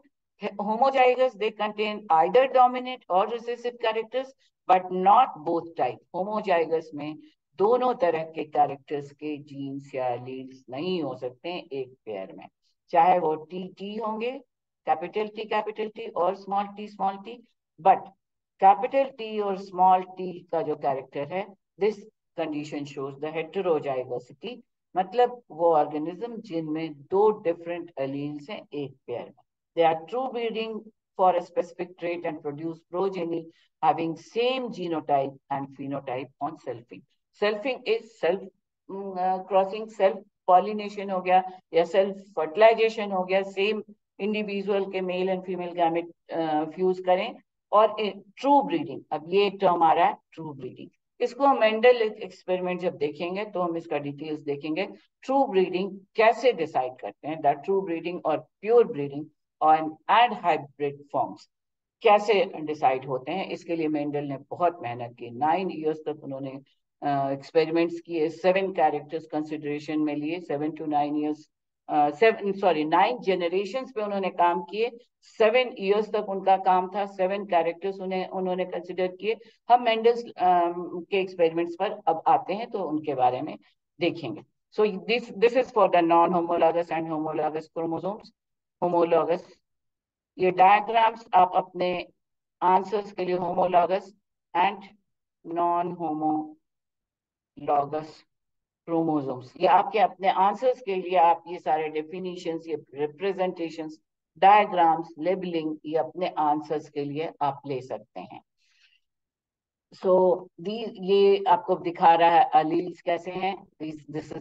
homozygous, they contain either dominant or recessive characters but not both type। homozygous में दोनों तरह के कैरेक्टर्स के जीन्स या एलील्स नहीं हो सकते हैं एक पेयर में, चाहे वो टी टी होंगे, कैपिटल टी और small T. But capital T और स्मॉल टी का जो कैरेक्टर है, दिस कंडीशन शोज द हेटेरोजाइगोसिटी, मतलब वो ऑर्गेनिज्म जिनमें दो डिफरेंट एलील्स हैं एक पेयर में। They are true breeding for a specific trait and produce progeny having same genotype and phenotype on selfing। Selfing is self crossing, self pollination हो गया या self fertilization हो गया, सेम इंडिविजुअल के mail and female gamete fuse करें। और true breeding, अब ये एक टर्म आ रहा है ट्रू ब्रीडिंग, इसको हम मेंडल एक्सपेरिमेंट जब देखेंगे तो हम इसका डिटेल्स देखेंगे। ट्रू ब्रीडिंग कैसे डिसाइड करते हैं, द ट्रू ब्रीडिंग और प्योर ब्रीडिंग और एंड हाइब्रिड फॉर्म्स कैसे डिसाइड होते हैं, इसके लिए मेंडल ने बहुत मेहनत की। 9 इयर्स तक उन्होंने एक्सपेरिमेंट्स किए, 7 कैरेक्टर्स कंसिडरेशन में लिए, 7 to 9 इयर्स, 9 जनरेशंस पे उन्होंने काम किए। 7 इयर्स तक उनका काम था, 7 कैरेक्टर्स उन्होंने कंसिडर किए। हम मेंडल्स के एक्सपेरिमेंट्स पर अब आते हैं तो उनके बारे में देखेंगे। सो this is for the non homologous and homologous chromosomes. Homologous, ये डायग्राम्स आप अपने आंसर्स के लिए homologous and non homologous chromosomes, ये आपके अपने आंसर्स के लिए आप ये सारे डेफिनेशंस, ये रिप्रेजेंटेशंस, डायग्राम्स, लेबलिंग, ये अपने आंसर्स के लिए आप ले सकते हैं। सो ये आपको दिखा रहा है अलील्स कैसे हैं। This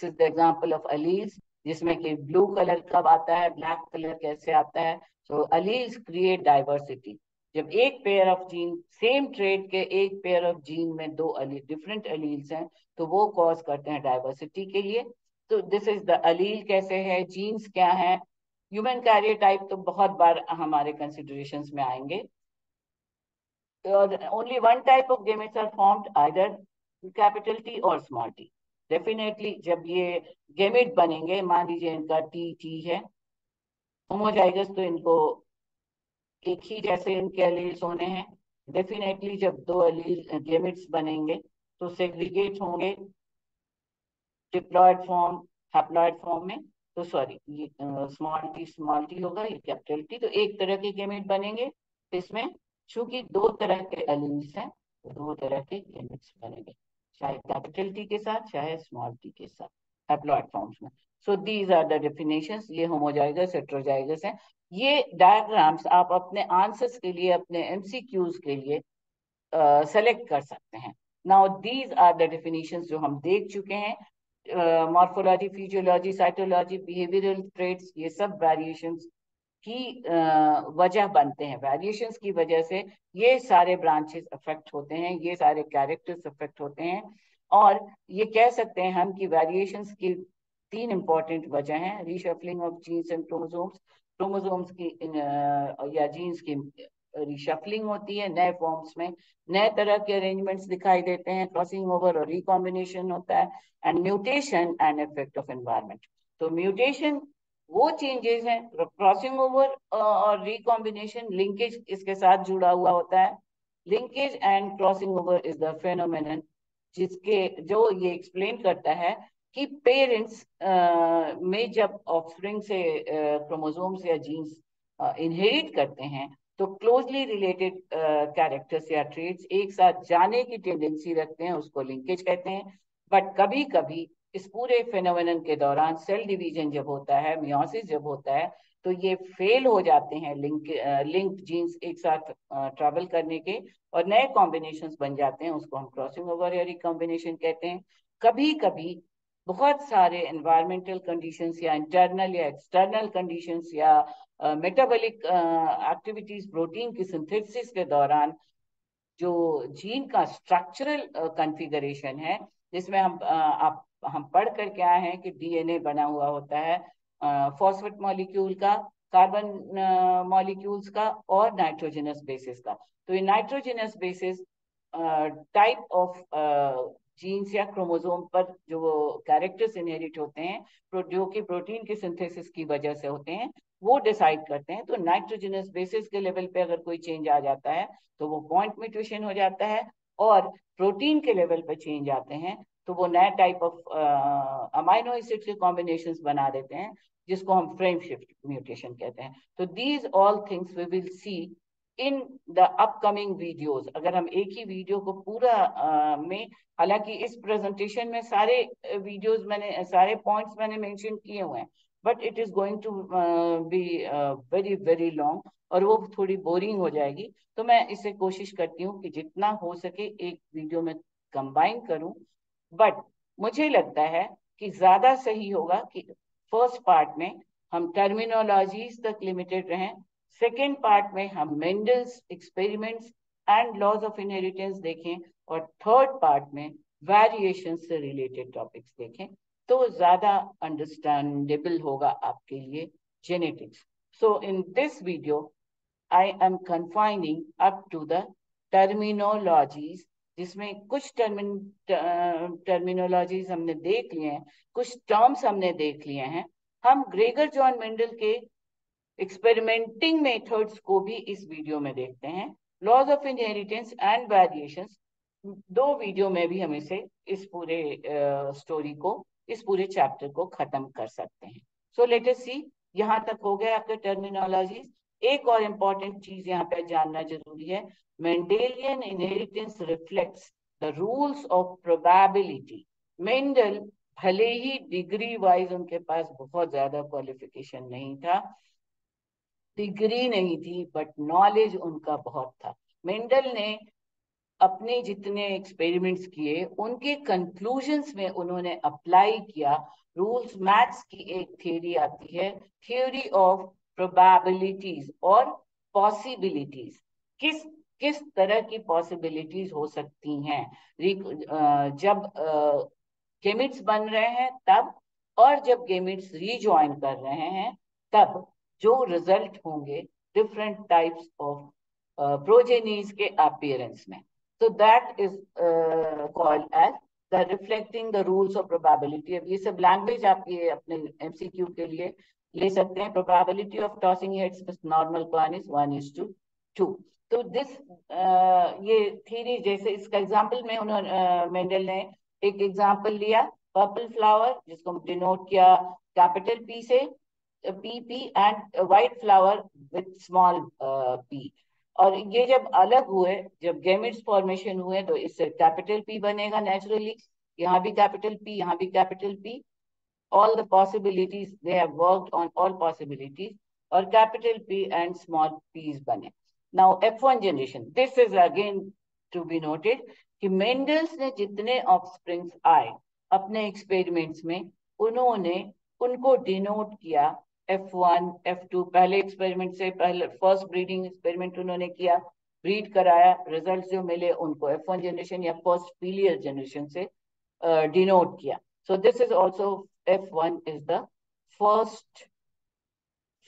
is the example of alleles, जिसमें कि ब्लू कलर कब आता है, ब्लैक कलर कैसे आता है। सो अलील्स क्रिएट डाइवर्सिटी। जब एक pair of gene, same trait के एक पेयर ऑफ जीन में दो डिफरेंट अलील्स हैं, तो वो कॉज करते हैं डाइवर्सिटी के लिए। तो दिस इज द अलील कैसे है, जीन्स क्या है। ह्यूमन कैरियर टाइप तो बहुत बार हमारे कंसिडरेशंस में आएंगे। only one type of gametes are formed, either capital T और small t. Definitely जब ये गेमेट बनेंगे, मान लीजिए इनका टी टी है, होमोजाइगस तो इनको एक ही जैसे इनके एलील्स होने हैं. डेफिनेटली जब दो एलील गेमेट्स बनेंगे तो सेग्रीगेट होंगे डिप्लॉयड फॉर्म हैप्लॉयड फॉर्म में. तो सॉरी, ये स्मॉल टी होगा, ये कैपिटल टी. तो एक तरह के गेमेट बनेंगे इसमें. चूंकि दो तरह के एलील्स हैं तो दो तरह के गेमेट्स बनेंगे, चाहे कैपिटल टी के साथ चाहे स्मॉल टी के साथ, हैप्लॉयड फॉर्म्स में. So these are the definitions. ये होमोजाइगस हेटेरोजाइगस हैं. ये डायग्राम्स आप अपने आंसर्स के लिए, अपने एमसीक्यूज के लिए सेलेक्ट कर सकते हैं. Now these are the definitions जो हम देख चुके हैं. Morphology, physiology, cytology, behavioural traits, ये सब वेरिएशंस की वजह बनते हैं. वेरिएशंस की वजह से ये सारे ब्रांचेस अफेक्ट होते हैं, ये सारे कैरेक्टर्स अफेक्ट होते हैं. और ये कह सकते हैं हम कि वेरिएशंस की तीन इंपॉर्टेंट वजह हैं: reshuffling of genes and chromosomes. Chromosomes की या जीन्स की रिशफलिंग होती है, नए फॉर्म्स में नए तरह के अरेंजमेंट्स दिखाई देते हैं, क्रॉसिंग ओवर और रिकॉम्बिनेशन होता है, and mutation and effect of environment. तो म्यूटेशन वो चेंजेस हैं, क्रॉसिंग ओवर और रिकॉम्बिनेशन लिंकेज इसके साथ जुड़ा हुआ होता है. Linkage and crossing over is the phenomenon जिसके जो ये एक्सप्लेन करता है कि पेरेंट्स में जब ऑफस्प्रिंग से क्रोमोसोम्स या जीन्स इनहेरिट करते हैं तो क्लोजली रिलेटेड कैरेक्टर्स या ट्रेट्स एक साथ जाने की टेंडेंसी रखते हैं, उसको लिंकेज कहते हैं. बट कभी कभी इस पूरे फेनोमेनन के दौरान सेल डिवीजन जब होता है, मियोसिस जब होता है, तो ये फेल हो जाते हैं लिंक्ड जीन्स एक साथ ट्रैवल करने के, और नए कॉम्बिनेशंस बन जाते हैं. उसको हम क्रॉसिंग ओवर या रिकॉम्बिनेशन कहते हैं. कभी कभी बहुत सारे एनवायरमेंटल कंडीशंस या इंटरनल या एक्सटर्नल कंडीशंस या मेटाबॉलिक एक्टिविटीज, प्रोटीन की सिंथेसिस के दौरान जो जीन का स्ट्रक्चरल कॉन्फ़िगरेशन है, जिसमें हम पढ़ करके आए हैं कि डीएनए बना हुआ होता है फॉस्फेट मॉलिक्यूल का, कार्बन मॉलिक्यूल्स का और नाइट्रोजनस बेसिस का. तो ये nitrogenous bases type of genes या क्रोमोसोम पर जो कैरेक्टर्स इनहेरिट होते हैं जो कि प्रोटीन की सिंथेसिस की वजह से होते हैं, वो डिसाइड करते हैं. तो नाइट्रोजनस बेसिस के लेवल पे अगर कोई चेंज आ जाता है तो वो पॉइंट म्यूटेशन हो जाता है, और प्रोटीन के लेवल पे चेंज आते हैं तो वो नया टाइप ऑफ अमाइनो एसिड के कॉम्बिनेशन बना देते हैं, जिसको हम फ्रेम शिफ्ट म्यूटेशन कहते हैं. तो these all things we will see in the upcoming videos. अगर हम एक ही वीडियो को पूरा में, हालांकि इस प्रेजेंटेशन में सारे वीडियोस मैंने, सारे पॉइंट्स मैंने मेंशन किए हुए हैं, but it is going to be very very long और वो थोड़ी बोरिंग हो जाएगी. तो मैं इससे कोशिश करती हूँ कि जितना हो सके एक वीडियो में कंबाइन करूं. बट मुझे लगता है कि ज्यादा सही होगा कि फर्स्ट पार्ट में हम टर्मिनोलॉजीज तक लिमिटेड रहें, सेकेंड पार्ट में हम Mendel's experiments and laws of inheritance देखें, और थर्ड पार्ट में वेरिएशन से रिलेटेड टॉपिक्स देखें. तो ज्यादा अंडरस्टैंडेबल होगा आपके लिए genetics. So in this video I am confining up to the terminologies, जिसमें कुछ टर्मिनोलॉजीज हमने देख लिए हैं, कुछ टर्म्स हमने देख लिए हैं. हम ग्रेगर जॉन मेंडल के एक्सपेरिमेंटिंग मेथड्स को भी इस वीडियो में देखते हैं. Laws of inheritance and variations, दो वीडियो में भी हम इसे, इस पूरे स्टोरी को, इस पूरे चैप्टर को खत्म कर सकते हैं. सो लेट अस सी. यहाँ तक हो गया आपका टर्मिनोलॉजी. एक और इम्पॉर्टेंट चीज यहाँ पे जानना जरूरी है. Mendelian inheritance reflects the rules of probability. Mendel भले ही डिग्री वाइज उनके पास बहुत ज्यादा क्वालिफिकेशन नहीं था, डिग्री नहीं थी, बट नॉलेज उनका बहुत था. मेंडल ने अपने जितने एक्सपेरिमेंट्स किए उनके कंक्लूजन्स में उन्होंने अप्लाई किया रूल्स. मैथ्स की एक थ्योरी आती है, थ्योरी ऑफ प्रोबेबिलिटीज और पॉसिबिलिटीज. किस किस तरह की पॉसिबिलिटीज हो सकती हैं जब गेमिट्स बन रहे हैं तब, और जब गेमिट्स रीजॉइन कर रहे हैं तब जो रिजल्ट होंगे डिफरेंट टाइप्स ऑफ प्रोजेनीज के अपीयरेंस में। तो that is called as the reflecting the rules of probability. अब ये सब लैंग्वेज आप ये अपने एमसीक्यू के लिए ले सकते हैं। Probability of tossing heads with normal coin is 1:2। तो दिस ये थ्योरी, जैसे इसका एग्जांपल में उन्होंने मेंडल ने एक एग्जांपल लिया पर्पल फ्लावर, जिसको डिनोट किया कैपिटल पी से, P and white flower with small P. और ये जब अलग हुए, जब गैमेट्स फॉर्मेशन हुए, तो इससे कैपिटल पी बनेगा नेचुरली, यहाँ भी कैपिटल पी, यहाँ भी capital P. all the possibilities, they have worked on all possibilities, और capital P and small p's बने। Now F1 generation, this is again to be noted कि मेंडल्स ने जितने ऑफस्प्रिंग्स आए अपने एक्सपेरिमेंट्स में, उन्होंने उनको डिनोट किया F1 F2। पहले एक्सपेरिमेंट से पहले फर्स्ट ब्रीडिंग एक्सपेरिमेंट उन्होंने किया, ब्रीड कराया, रिजल्ट जो मिले उनको F1 जनरेशन या फर्स्ट फीलियर जनरेशन से डिनोट किया। So this is also F1 is the first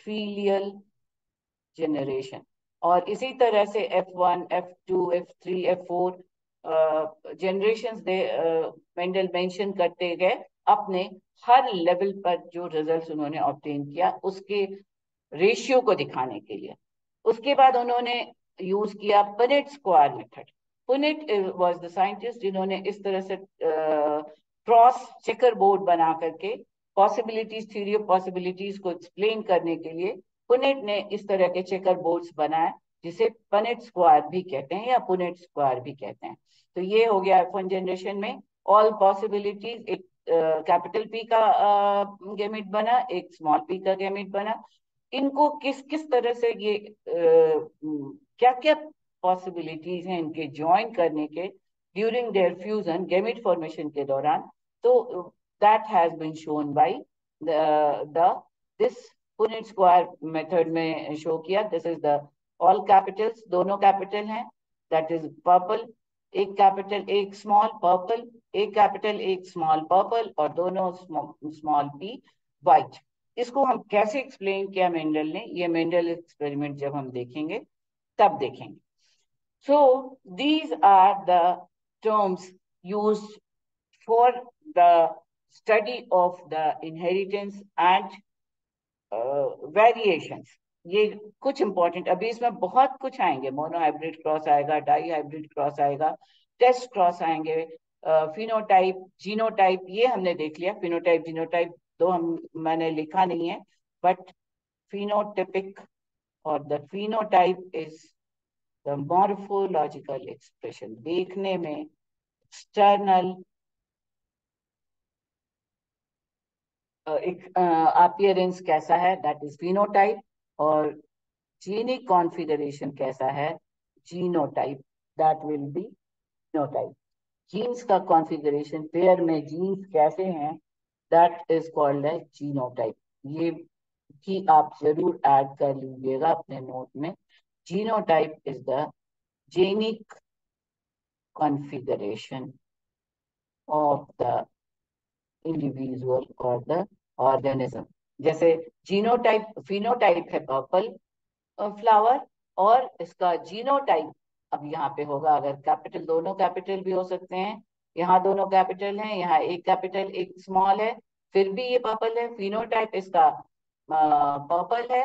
filial generation। और इसी तरह से F1, F2, F3, F4 generations दे मेंडल मेंशन करते गए अपने हर लेवल पर जो रिजल्ट्स उन्होंने ऑब्टेन किया उसके रेशियो को दिखाने के लिए। उसके बाद उन्होंने यूज किया Punnett square method. Punnett was the scientist जिन्होंने इस तरह से क्रॉस चेकर बोर्ड बना करके पॉसिबिलिटीज, थ्योरी ऑफ पॉसिबिलिटीज को एक्सप्लेन करने के लिए पुनेट ने इस तरह के चेकर बोर्ड्स बनाए, जिसे पुनेट स्क्वायर भी कहते हैं या पुनेट स्क्वायर भी कहते हैं। तो ये हो गया F1 जनरेशन में ऑल पॉसिबिलिटीज। एक कैपिटल पी का गैमेट बना, एक स्मॉल पी का गैमेट बना। इनको किस किस तरह से ये क्या क्या पॉसिबिलिटीज हैं इनके ज्वाइन करने के during their fusion, gamete formation के दौरान। तो that has been shown by the this Punnett square method में शो किया। This is the all capitals, दोनों कैपिटल हैं, दैट इज पर्पल, एक कैपिटल एक स्मॉल पर्पल, एक कैपिटल एक स्मॉल पर्पल, और दोनों स्मॉल पी व्हाइट। इसको हम कैसे एक्सप्लेन किया मेंडल ने, ये मेंडल एक्सपेरिमेंट जब हम देखेंगे तब देखेंगे। So these are the terms used for the study of the inheritance and variations. ये कुछ इंपॉर्टेंट, अभी इसमें बहुत कुछ आएंगे, मोनो हाइब्रिड क्रॉस आएगा, डाई हाइब्रिड क्रॉस आएगा, टेस्ट क्रॉस आएंगे, फिनोटाइप जीनोटाइप ये हमने देख लिया। फिनोटाइप जीनोटाइप तो मैंने लिखा नहीं है, but phenotypic or the phenotype is the morphological expression, देखने में external appearance कैसा है, that is phenotype, और जीनिक कॉन्फ़िगरेशन कैसा है, genotype, that will be phenotype। Genes का कॉन्फ़िगरेशन, पेयर में जीन्स कैसे हैं, that is called as genotype. ये कि आप जरूर ऐड कर लीजिएगा अपने नोट में। Genotype is the genic configuration of the individual और द ऑर्गेनिज्म। जैसे जीनोटाइप, फिनोटाइप है पर्पल फ्लावर, और इसका जीनोटाइप अब यहाँ पे होगा, अगर कैपिटल, दोनों कैपिटल भी हो सकते हैं, यहाँ दोनों कैपिटल हैं, यहाँ एक कैपिटल एक स्मॉल है, फिर भी ये पर्पल है। फिनोटाइप इसका पर्पल है,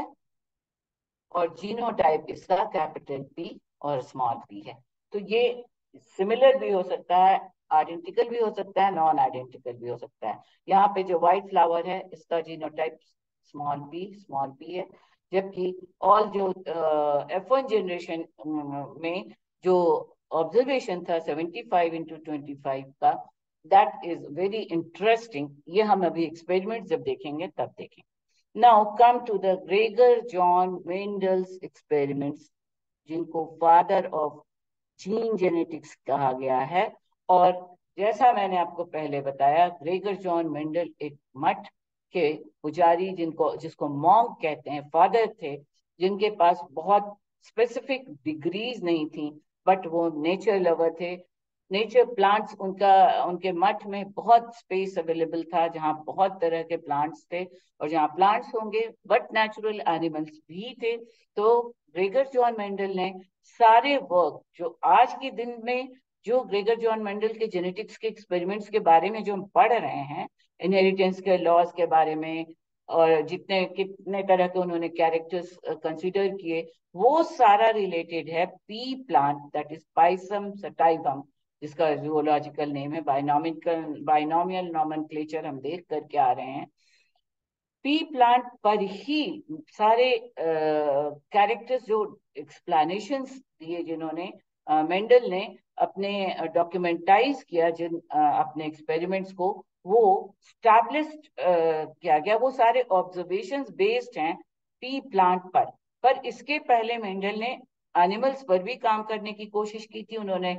और जीनोटाइप इसका कैपिटल पी और स्मॉल पी है। तो ये सिमिलर भी हो सकता है, आइडेंटिकल भी हो सकता है, नॉन आइडेंटिकल भी हो सकता है। यहाँ पे जो व्हाइट फ्लावर है इसका जीनोटाइप स्मॉल पी है, जबकि ऑल जो F1 जनरेशन में जो ऑब्जर्वेशन था 75x25 का, दैट इज वेरी इंटरेस्टिंग। ये हम अभी एक्सपेरिमेंट जब देखेंगे तब देखेंगे। Now come to the Gregor John Mendel's experiments, जिनको फादर ऑफ जीन जेनेटिक्स कहा गया है। और जैसा मैंने आपको पहले बताया, ग्रेगर जॉन मेंडल एक मठ के पुजारी, जिसको मॉन्क कहते हैं, फादर थे, जिनके पास बहुत स्पेसिफिक डिग्रीज नहीं थी, बट वो नेचर लवर थे। नेचर प्लांट्स, उनके मठ में बहुत स्पेस अवेलेबल था, जहाँ बहुत तरह के प्लांट्स थे, और जहाँ प्लांट्स होंगे बट नेचुरल एनिमल्स भी थे। तो ग्रेगर जॉन मेंडल ने सारे वर्क जो आज के दिन में जो ग्रेगर जॉन मेंडल के जेनेटिक्स के एक्सपेरिमेंट्स के बारे में जो हम पढ़ रहे हैं, इनहेरिटेंस के लॉज के बारे में, और जितने कितने तरह के उन्होंने कैरेक्टर्स कंसीडर किए, वो सारा रिलेटेड है P plant, that is Pisum sativum, जिसका जूलॉजिकल नेम है। बाइनोमियल नॉमेनक्लेचर हम देख करके आ रहे हैं। पी प्लांट पर ही सारे कैरेक्टर्स जो एक्सप्लेनेशंस दिए जिन्होंने मेंडल ने अपने डॉक्यूमेंटाइज किया जिन अपने एक्सपेरिमेंट्स को, वो स्टैब्लिश्ड किया गया। वो सारे ऑब्जर्वेशंस बेस्ड हैं पी प्लांट पर इसके पहले मेंडल ने एनिमल्स पर भी काम करने की कोशिश की थी। उन्होंने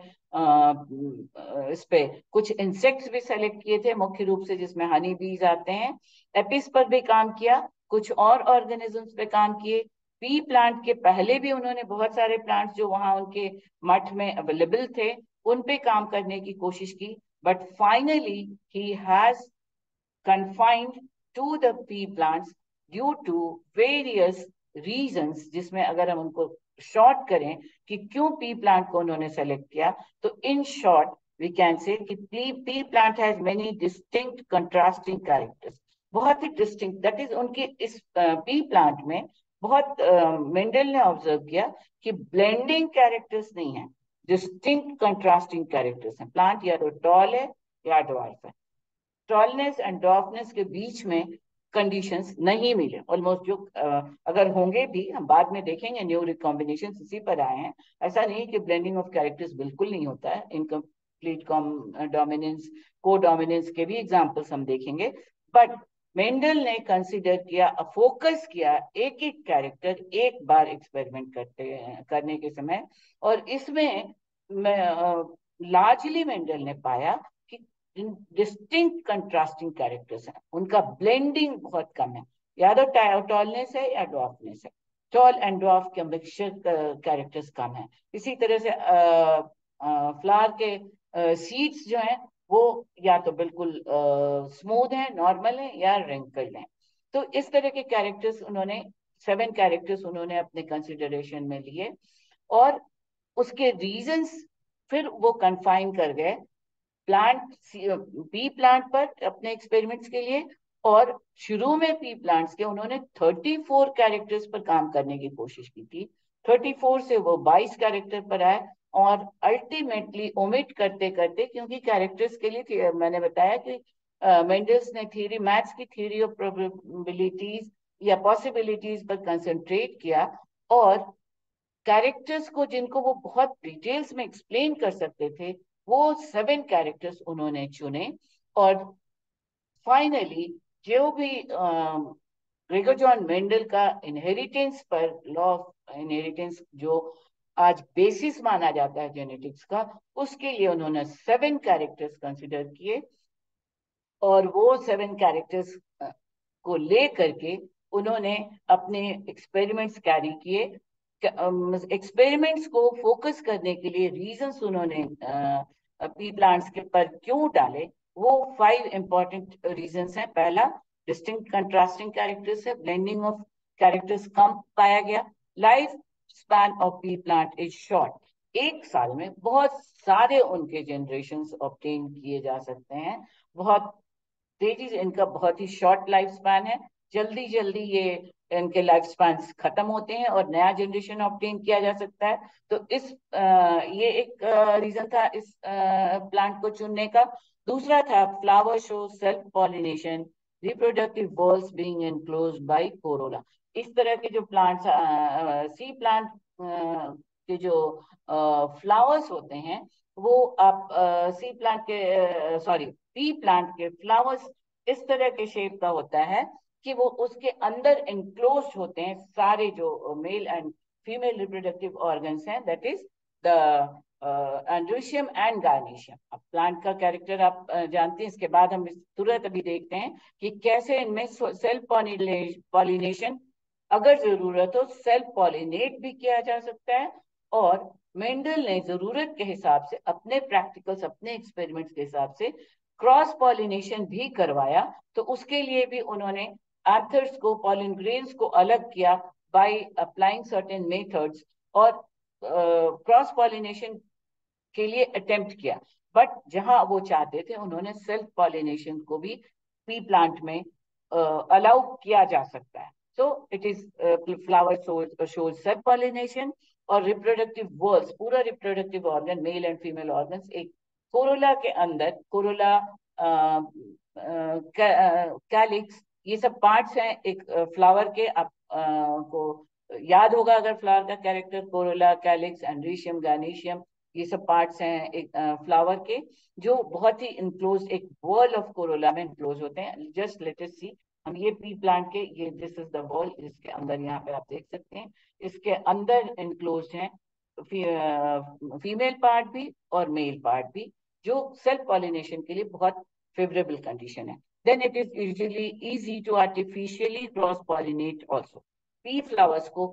इस पे कुछ इंसेक्ट्स भी सेलेक्ट किए थे मुख्य रूप से, जिसमें हनी बीज आते हैं। एपिस पर भी काम किया, कुछ और ऑर्गेनिजम्स पे काम किए। पी प्लांट के पहले भी उन्होंने बहुत सारे प्लांट्स जो वहां उनके मठ में अवेलेबल थे उन पे काम करने की कोशिश की, but finally he has confined to the pea plants due to various reasons, जिसमें अगर हम उनको शॉर्ट करें कि क्यों पी प्लांट को उन्होंने सेलेक्ट किया, तो in short we can say कि P plant has many distinct contrasting characters. बहुत ही डिस्टिंक्ट, दैट इज उनके इस पी प्लांट में बहुत मेंडल ने ऑब्जर्व किया कि ब्लेंडिंग कैरेक्टर्स नहीं है, डिस्टिंक्ट कंट्रास्टिंग कैरेक्टर्स हैं। प्लांट या तो टॉल है या ड्वार्फ है। टॉलनेस एंड डॉर्फनेस के बीच में कंडीशंस नहीं मिले ऑलमोस्ट। जो अगर होंगे भी, हम बाद में देखेंगे, न्यू रिकॉम्बिनेशन इसी पर आए हैं। ऐसा नहीं कि ब्लेंडिंग ऑफ कैरेक्टर्स बिल्कुल नहीं होता है, इनकम्प्लीट डोमिनेंस, को डोमिनेंस के भी एग्जांपल्स हम देखेंगे। बट मेंडल ने कंसिडर किया, फोकस किया एक एक कैरेक्टर एक बार एक्सपेरिमेंट करने के समय, और इसमें लार्जली मेंडल ने पाया कि डिस्टिंक्ट कंट्रास्टिंग कैरेक्टर्स हैं, उनका ब्लेंडिंग बहुत कम है। या तो टॉलनेस है या ड्वार्फनेस है, टॉल एंड ड्वार्फ के मिक्सचर कैरेक्टर्स कम है। इसी तरह से फ्लावर के सीड्स जो हैं वो या तो बिल्कुल स्मूथ हैं, नॉर्मल हैं, या रिंकल्ड हैं। तो इस तरह के कैरेक्टर्स उन्होंने, 7 कैरेक्टर्स उन्होंने अपने कंसिडरेशन में लिए, और उसके रीजंस फिर वो कन्फाइन कर गए प्लांट, पी प्लांट पर अपने एक्सपेरिमेंट्स के लिए। और शुरू में पी प्लांट्स के उन्होंने 34 कैरेक्टर्स पर काम करने की कोशिश की थी। 34 से वो 22 कैरेक्टर पर आए, और अल्टीमेटली ओमिट करते करते, क्योंकि कैरेक्टर्स के लिए मैंने बताया कि मेंडल्स ने थ्योरी, मैथ्स की थ्योरी ऑफ प्रोबेबिलिटीज या पॉसिबिलिटीज पर कंसंट्रेट किया, और कैरेक्टर्स को जिनको वो बहुत डिटेल्स में एक्सप्लेन कर सकते थे, वो 7 कैरेक्टर्स उन्होंने चुने। और फाइनली जो भी ग्रेगर जॉन मेंडल का इनहेरिटेंस पर, लॉ ऑफ इनहेरिटेंस जो आज बेसिस माना जाता है जेनेटिक्स का, उसके लिए उन्होंने 7 कैरेक्टर्स कंसिडर किए, और वो 7 कैरेक्टर्स को ले करके उन्होंने अपने एक्सपेरिमेंट्स कैरी किए। एक्सपेरिमेंट्स को फोकस करने के लिए रीजंस उन्होंने पी प्लांट्स के पर क्यों डाले, वो 5 इंपॉर्टेंट रीजंस हैं। पहला, डिस्टिंक्ट कंट्रास्टिंग कैरेक्टर्स है, ब्लेंडिंग ऑफ कैरेक्टर्स कम पाया गया, life span of P plant is short, एक साल में बहुत सारे उनके जनरेशंस ऑब्टेन किए जा सकते हैं। बहुत तेजी से इनका बहुत ही शॉर्ट लाइफ स्पैन है, जल्दी जल्दी ये इनके लाइफ स्पैन खत्म होते हैं और नया जनरेशन ऑब्टेन किया जा सकता है। तो ये एक रीजन था इस प्लांट को चुनने का। दूसरा था, flower show self pollination, reproductive walls being enclosed bye Corolla. इस तरह के जो प्लांट्स, सी प्लांट के जो फ्लावर्स होते हैं, वो आप सी प्लांट के, सॉरी, पी प्लांट के फ्लावर्स इस तरह के शेप का होता है कि वो उसके अंदर इनक्लोज होते हैं सारे जो male and female reproductive organs हैं, that is the androecium and gynoecium. अब प्लांट का कैरेक्टर आप जानते हैं, इसके बाद हम तुरंत अभी देखते हैं कि कैसे इनमें सेल्फ पॉलिनेशन, अगर जरूरत हो सेल्फ पॉलिनेट भी किया जा सकता है। और मेंडल ने जरूरत के हिसाब से, अपने प्रैक्टिकल्स, अपने एक्सपेरिमेंट्स के हिसाब से क्रॉस पॉलिनेशन भी करवाया। तो उसके लिए भी उन्होंने एंथर्स को, पॉलिन ग्रेन्स को अलग किया बाय अप्लाइंग सर्टेन मेथड्स, और क्रॉस पॉलिनेशन के लिए अटेम्प्ट किया, बट जहां वो चाहते थे उन्होंने सेल्फ पॉलिनेशन को भी पी प्लांट में अलाउ किया जा सकता है. So it is flower shows self pollination. और रिप्रोडक्टिव वर्ल्स, पूरा reproductive organ, mail and female organs एक कोरोला के अंदर, कोरोला, कैलिक्स, ये सब पार्ट्स हैं एक फ्लावर के. आप को याद होगा अगर फ्लावर का कैरेक्टर, कोरोला, कैलिक्स, एंड्रीशियम, गार्निशियम, ये सब पार्ट्स हैं एक फ्लावर के, जो बहुत ही इनक्लोज, एक वॉल ऑफ कोरोला में इनक्लोज होते हैं. जस्ट लेट अस सी. हम ये पी प्लांट के, ये दिस इज द वॉल, इसके अंदर यहाँ पे आप देख सकते हैं, इसके अंदर इनक्लोज हैं फीमेल पार्ट भी और मेल पार्ट भी, जो सेल्फ पॉलिनेशन के लिए बहुत फेवरेबल कंडीशन है. Then it is usually easy to artificially cross pollinate also. Pea flowers को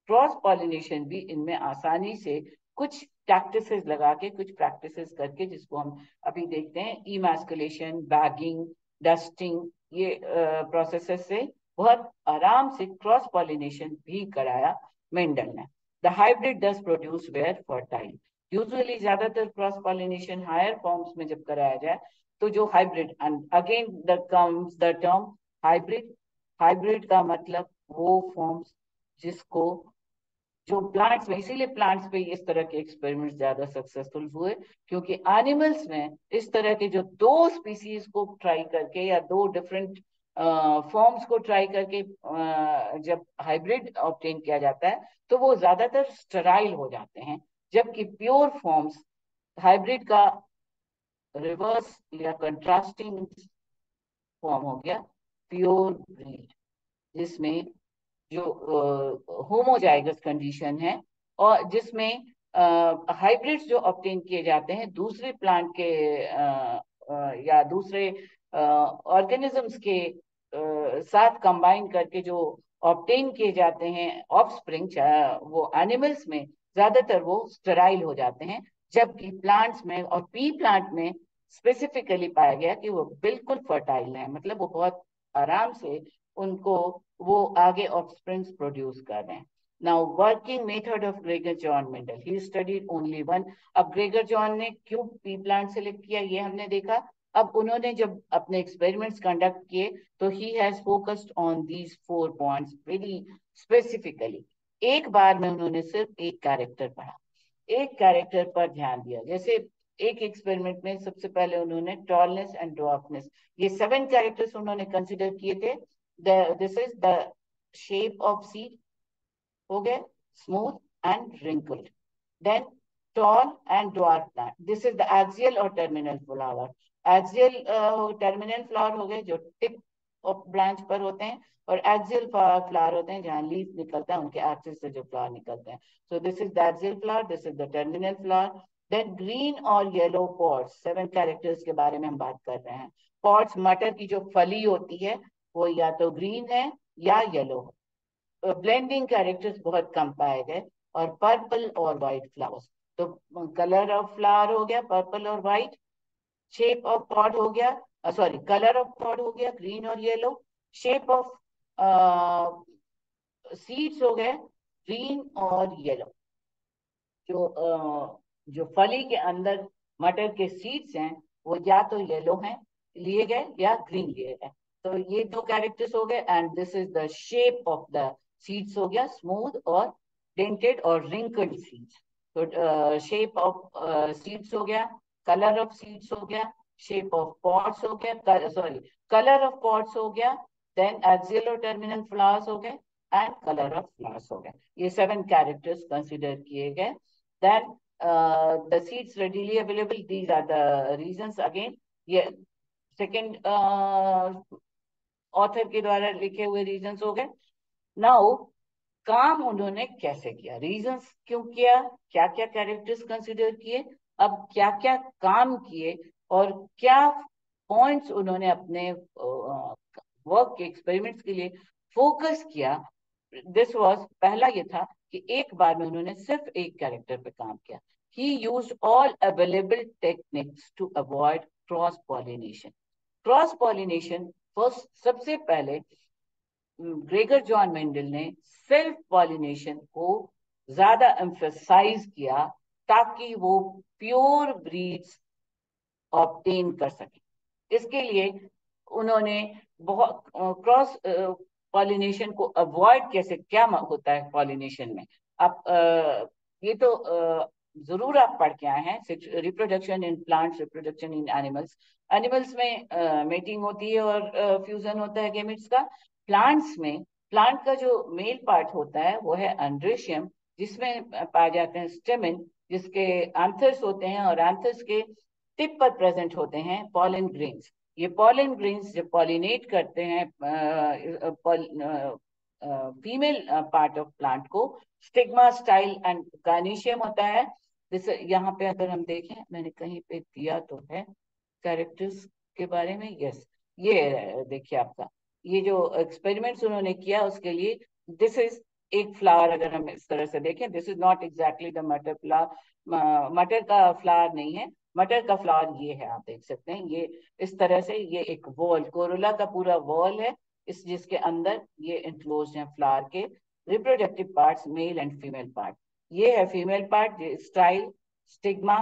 क्रॉस पॉलिनेशन भी इनमें आसानी से कुछ प्रैक्टिसेस लगा के, कुछ प्रैक्टिसेस करके, जिसको हम अभी देखते हैं, इमैस्कुलेशन, बैगिंग, डस्टिंग, ये प्रोसेसेस से बहुत आराम से क्रॉस पॉलिनेशन भी कराया मेंडल ने. The hybrid thus produce were fertile. Usually ज्यादातर क्रॉस पॉलिनेशन हायर फॉर्म्स में जब कराया जाए तो जो hybrid, and again the comes the term hybrid. Hybrid का मतलब वो फॉर्म्स जिसको, जो प्लांट्स में, इसीलिए प्लांट्स पे इस तरह के एक्सपेरिमेंट ज्यादा सक्सेसफुल हुए, क्योंकि एनिमल्स में इस तरह के जो दो स्पीसीज को ट्राई करके या दो डिफरेंट फॉर्म्स को ट्राई करके जब हाइब्रिड ऑब्टेन किया जाता है तो वो ज्यादातर स्टेराइल हो जाते हैं, जबकि प्योर फॉर्म्स, हाइब्रिड का रिवर्स या कंट्रास्टिंग फॉर्म हो गया प्योर ब्रीड, जिसमें जो होमोजाइगस कंडीशन है, और जिसमें हाइब्रिड्स जो ऑब्टेन किए जाते हैं दूसरे प्लांट के या दूसरे ऑर्गेनिजम्स के साथ कंबाइन करके जो ऑब्टेन किए जाते हैं ऑफस्प्रिंग, वो एनिमल्स में ज्यादातर वो स्टेराइल हो जाते हैं, जबकि प्लांट्स में और पी प्लांट में स्पेसिफिकली पाया गया कि वो बिल्कुल फर्टाइल है, मतलब वो बहुत आराम से उनको वो आगे ऑफस्प्रिंग्स प्रोड्यूस कर रहे हैं. Now working method of Gregor John Mendel, he studied only one. अब ग्रेगर जॉन ने क्यों पी प्लांट सेलेक्ट किया ये हमने देखा. अब उन्होंने जब अपने एक्सपेरिमेंट्स कंडक्ट किए तो he has focused on these 4 points very specifically. एक बार में उन्होंने सिर्फ एक कैरेक्टर पढ़ा, एक कैरेक्टर पर ध्यान दिया. जैसे एक एक्सपेरिमेंट में सबसे पहले उन्होंने टॉलनेस एंड ड्वार्फनेस, ये 7 कैरेक्टर्स उन्होंने कंसिडर किए थे. This is the shape of seed, हो गए smooth and wrinkled. Then tall and dwarf plant, this is the axial और terminal flower. Axial terminal flower हो गए जो टिप ऑफ ब्रांच पर होते हैं, और एक्सियल फ्लावर होते हैं जहां लीफ निकलता है, उनके एक्सिस से जो फ्लावर निकलते हैं. So this is the axial flower, this is the terminal flower. Then green और येलो पॉट्स, 7 कैरेक्टर्स के बारे में हम बात कर रहे हैं. पॉट्स, मटर की जो फली होती है वो या तो ग्रीन है या येलो. ब्लेंडिंग कैरेक्टर्स बहुत कम पाए गए, और पर्पल और व्हाइट फ्लावर्स. तो कलर ऑफ फ्लावर हो गया पर्पल और व्हाइट, शेप ऑफ पॉड हो गया, सॉरी, कलर ऑफ पॉड हो गया ग्रीन और येलो, शेप ऑफ सीड्स हो गए ग्रीन और येलो. जो फली के अंदर मटर के सीड्स हैं वो या तो येलो हैं लिए गए या ग्रीन लिए गए. तो ये दो कैरेक्टर्स हो गए. And this is the shape of the seeds हो गया स्मूथ और डेंटेड और रिंकल्ड सीड्स. तो शेप ऑफ सीड्स हो गया, कलर ऑफ सीड्स हो गया, शेप ऑफ पॉट्स हो गया, सॉरी, कलर ऑफ पॉट्स हो गया, देन एक्सियल और टर्मिनल फ्लावर्स हो गए, एंड कलर ऑफ फ्लावर्स हो गए. ये 7 कैरेक्टर्स कंसिडर किए गए. Then the seeds readily available. These are the reasons again. ये सेकेंड ऑथर के द्वारा लिखे हुए रीजंस हो गए. नाउ काम उन्होंने कैसे किया, रीजंस क्यों किया, क्या क्या कैरेक्टर्स कंसिडर किए, अब क्या क्या काम किए, और क्या पॉइंट्स उन्होंने अपने वर्क के एक्सपेरिमेंट्स के लिए फोकस किया. दिस वाज, पहला ये था कि एक बार में उन्होंने सिर्फ एक कैरेक्टर पे काम किया. He used all available techniques to avoid cross pollination. Cross pollination first, सबसे पहले ग्रेगर जॉन मेंडल ने सेल्फ पॉलिनेशन को ज्यादा एम्फेसाइज किया ताकि वो प्योर ब्रीड्स ऑब्टेन कर सके। इसके लिए उन्होंने बहुत क्रॉस पॉलिनेशन को अवॉइड, कैसे क्या होता है पॉलिनेशन में। आप ये तो जरूर आप पढ़ के आए हैं, reproduction in plants, reproduction in animals. Animals में मेटिंग होती है और फ्यूजन होता है गेमेट्स का। प्लांट्स में प्लांट का जो मेल पार्ट होता है वो है अंड्रेशियम, जिसमें पाए जाते हैं स्टेमिन, जिसके एंथर्स होते हैं, और एंथर्स के टिप पर प्रेजेंट होते हैं पॉलन ग्रेन्स। ये पॉलन ग्रेन्स जब पॉलिनेट करते हैं फीमेल पार्ट ऑफ प्लांट को, स्टिग्मा, स्टाइल एंड गार्निशियम होता है। जैसे यहाँ पे अगर हम देखें, मैंने कहीं पे दिया तो है कैरेक्टर्स के बारे में। यस, ये देखिए आपका, ये जो एक्सपेरिमेंट्स उन्होंने किया उसके लिए, दिस इज एक फ्लावर। अगर हम इस तरह से देखें, this is not exactly the मटर फ्लावर, मटर का फ्लावर नहीं है। मटर का फ्लावर ये है, आप देख सकते हैं, ये इस तरह से, ये एक वॉल, कोरोला का पूरा वॉल है, इस जिसके अंदर ये इंक्लोज है फ्लावर के reproductive parts, male and female part. ये है female part, style, stigma,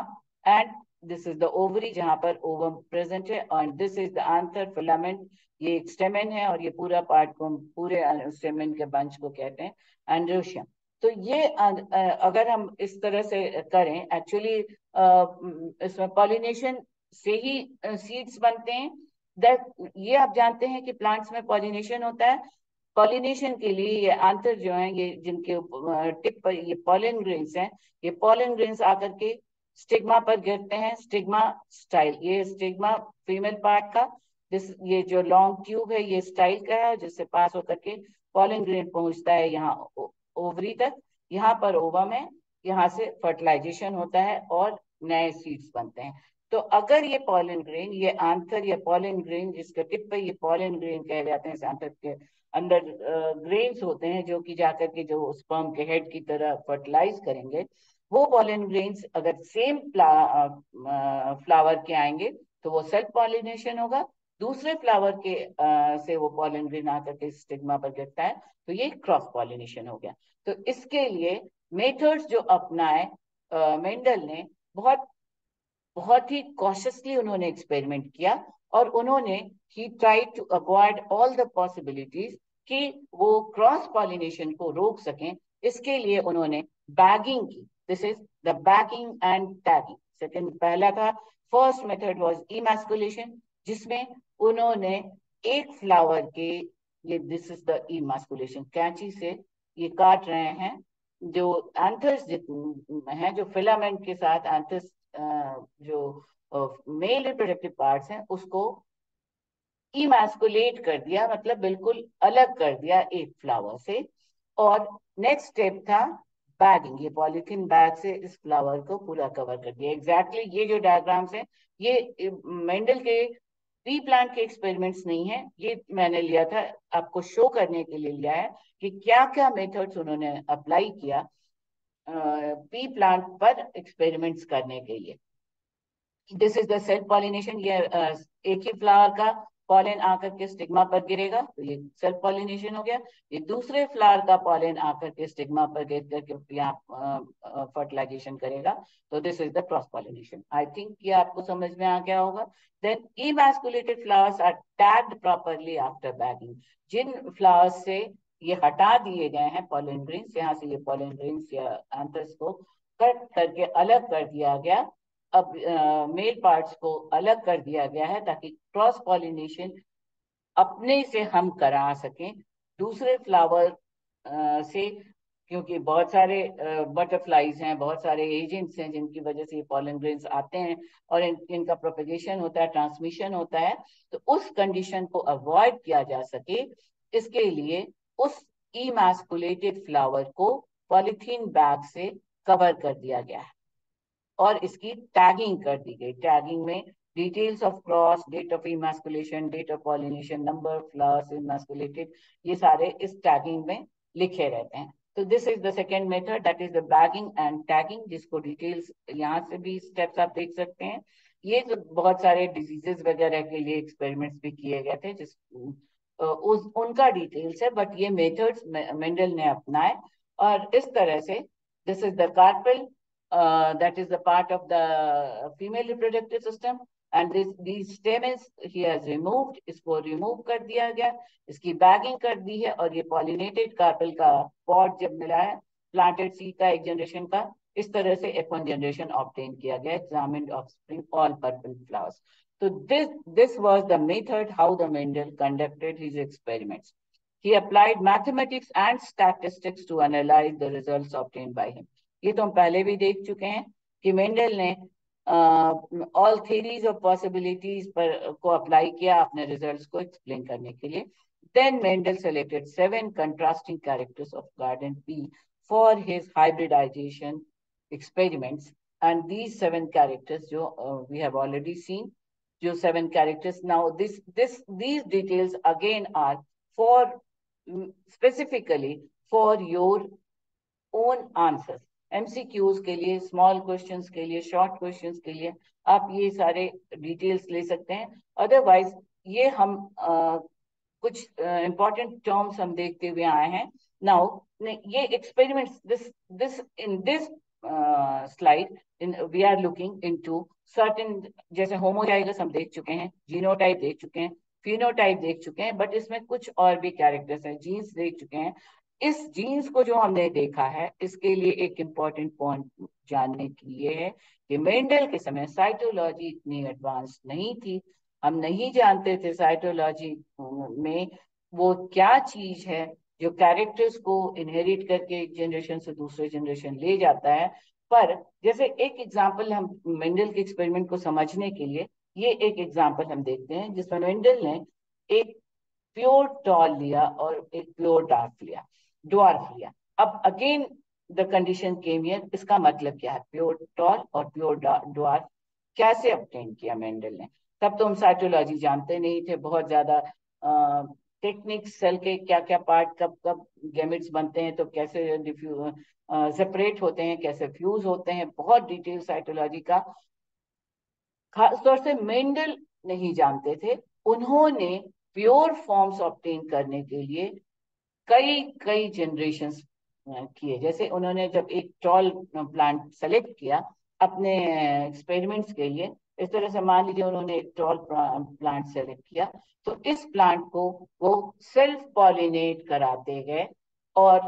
and this is the ovary जहां पर ओवम प्रेजेंट है, and this is the anther filament, ये एक स्टेमेन है, और ये पूरा पार्ट को, पूरे स्टेमेन के बंच को कहते हैं एंड्रोशियम। तो ये अगर हम इस तरह से करें, एक्चुअली इसमें पॉलिनेशन से ही सीड्स बनते हैं। दैट, ये आप जानते हैं कि प्लांट्स में पॉलिनेशन होता है। पॉलिनेशन के लिए ये आंतर जो है, ये जिनके टिप पर ये पॉलन ग्रेन्स हैं, ये पॉलन ग्रेन्स आकर के स्टिग्मा पर गिरते हैं। स्टिग्मा, स्टाइल, ये स्टिग्मा फीमेल पार्ट का, जिस ये जो लॉन्ग ट्यूब है ये स्टाइल का है, जिससे पास होकर के पॉलन ग्रेन पहुंचता है यहाँ ओवरी तक। यहाँ पर ओवम है, यहाँ से फर्टिलाइजेशन होता है और नए सीड्स बनते हैं। तो अगर ये पॉलन ग्रेन, ये आंथर या पॉलन ग्रेन, जिसके टिप पे ये पॉलन ग्रेन कहे जाते हैं, इस आंथर के अंदर ग्रेन्स होते हैं जो कि जाकर के जो स्पर्म के हेड की तरह फर्टिलाइज करेंगे, वो पॉलन ग्रेन्स अगर सेम फ्लावर के आएंगे तो वो सेल्फ पॉलिनेशन होगा। दूसरे फ्लावर के से वो पॉलन ग्रेन आकर के स्टिग्मा पर गिरता है, तो ये क्रॉस पॉलिनेशन हो गया। तो इसके लिए मेथड्स जो अपनाए मेंडल ने, बहुत बहुत ही कॉशियसली उन्होंने एक्सपेरिमेंट किया, और उन्होंने he tried to avoid all the possibilities कि वो क्रॉस पॉलिनेशन को रोक सकें। इसके लिए उन्होंने बैगिंग की। This is the bagging and tagging. Second, पहला था, फर्स्ट मेथड वाज इमैस्कुलेशन, जिसमें उन्होंने एक फ्लावर के, ये दिस इज द इमैस्कुलेशन, कैंची से ये काट रहे हैं, जो एंथर्स हैं, जो फिलामेंट के साथ एंथर्स, जो मेल रिप्रोडक्टिव पार्ट्स हैं, उसको इमैस्कुलेट कर दिया, मतलब बिल्कुल अलग कर दिया एक फ्लावर से। और नेक्स्ट स्टेप था बैगिंग, ये पॉलिथीन बैग से इस फ्लावर को पूरा कवर कर दिया। एग्जैक्टली ये जो डायग्राम्स हैं, ये मेंडल के प्री प्लांट के एक्सपेरिमेंट्स नहीं है, ये मैंने लिया था, आपको शो करने के लिए लिया है कि क्या क्या मेथड्स उन्होंने अप्लाई किया पी प्लांट पर एक्सपेरिमेंट्स करने के लिए। This is the self pollination, ये एक ही फ्लावर का पॉलन आकर के स्टिग्मा पर गिरेगा, तो ये सेल्फ पॉलिनेशन हो गया। ये दूसरे फ्लावर का पॉलन आकर के स्टिग्मा पर गिर करके यहाँ फर्टिलाइजेशन करेगा, तो this is the cross pollination. I think ये आपको समझ में आ गया होगा। Then emasculated flowers are tagged properly after bagging. जिन फ्लावर्स से ये हटा दिए गए हैं पॉलन ग्रेन्स, यहाँ से ये पॉलन ग्रेन्स या एंथर्स को कट करके अलग कर दिया गया, अब मेल पार्ट्स को अलग कर दिया गया है, ताकि क्रॉस पॉलिनेशन अपने से हम करा सकें दूसरे फ्लावर से। क्योंकि बहुत सारे बटरफ्लाईज हैं, बहुत सारे एजेंट्स हैं जिनकी वजह से ये पॉलन ग्रेन्स आते हैं, और इनका प्रोपेगेशन होता है, ट्रांसमिशन होता है। तो उस कंडीशन को अवॉइड किया जा सके, इसके लिए उस इमैस्कुलेटेड फ्लावर को पॉलिथीन बैग से कवर कर दिया गया है, और इसकी टैगिंग कर दी गई। टैगिंग में details of cross, date of emasculation, date of pollination, number of flowers emasculated, ये सारे इस टैगिंग में लिखे रहते हैं। तो this is the second method, that is the bagging and tagging, जिसको डिटेल्स यहाँ से भी स्टेप्स आप देख सकते हैं। ये जो बहुत सारे डिजीजेस वगैरह के लिए एक्सपेरिमेंट्स भी किए गए थे, जिस उनका डिटेल्स है, बट ये मेथड्स मेंडल ने अपनाए, और इस तरह से This is the carpel, that is the part of the female reproductive system. And these stamens he has removed, इसको remove कर दिया गया, इसकी bagging कर दी है, और ये pollinated carpel का pod जब मिला है planted seed का एक generation का, इस तरह से F1 generation obtain किया गया, examined offspring all purple flowers. So this was the method how the Mendel conducted his experiments. He applied mathematics and statistics to analyze the results obtained by him. ये तो हम पहले भी देख चुके हैं कि मेंडल ने ऑल थ्योरीज ऑफ पॉसिबिलिटीज पर को अप्लाई किया अपने रिजल्ट्स को एक्सप्लेन करने के लिए. Then Mendel selected 7 contrasting characters of garden pea for his hybridization experiments, and these 7 characters जो we have already seen, जो 7 characters. Now these details again are for specifically for your own answers. MCQs के लिए, small questions के लिए, short questions के लिए आप ये सारे डिटेल्स ले सकते हैं. अदरवाइज ये हम कुछ इंपॉर्टेंट टर्म्स हम देखते हुए आए हैं. नाउ ये experiments, this in this slide we are looking into certain, जैसे होमोजाइगस हम देख चुके हैं, जीनोटाइप देख चुके हैं, फिनोटाइप देख चुके हैं, बट इसमें कुछ और भी कैरेक्टर्स हैं, जीन्स देख चुके हैं. इस जीन्स को जो हमने देखा है, इसके लिए एक इम्पॉर्टेंट पॉइंट जानने की ये है कि मेंडल के समय साइटोलॉजी इतनी एडवांस नहीं थी. हम नहीं जानते थे साइटोलॉजी में वो क्या चीज है जो कैरेक्टर्स को इनहेरिट करके एक जनरेशन से दूसरे जनरेशन ले जाता है. पर जैसे एक एग्जांपल हम मेंडल के एक्सपेरिमेंट को समझने के लिए, ये एक एग्जांपल हम देखते हैं जिसमें मेंडल ने एक प्योर टॉल लिया और एक प्योर ड्वार्फ लिया. अब again the condition came here, इसका मतलब क्या है, प्योर टॉल और प्योर ड्वार्फ कैसे ऑब्टेन किया मेंडल ने. तब तो हम साइटोलॉजी जानते नहीं थे, बहुत ज्यादा टेक्निक्स, सेल के क्या क्या पार्ट कब कब गैमेट्स बनते हैं, तो कैसे सेपरेट होते हैं, कैसे फ्यूज होते हैं, बहुत डिटेल साइटोलॉजी का खासतौर से मेंडल नहीं जानते थे. उन्होंने प्योर फॉर्म्स ऑब्टेन करने के लिए कई कई जनरेशंस किए. जैसे उन्होंने जब एक टॉल प्लांट सेलेक्ट किया अपने एक्सपेरिमेंट्स के लिए, इस तरह से मान लीजिए उन्होंने एक टॉल प्लांट सेलेक्ट किया, तो इस प्लांट को वो सेल्फ पॉलिनेट कराते गए, और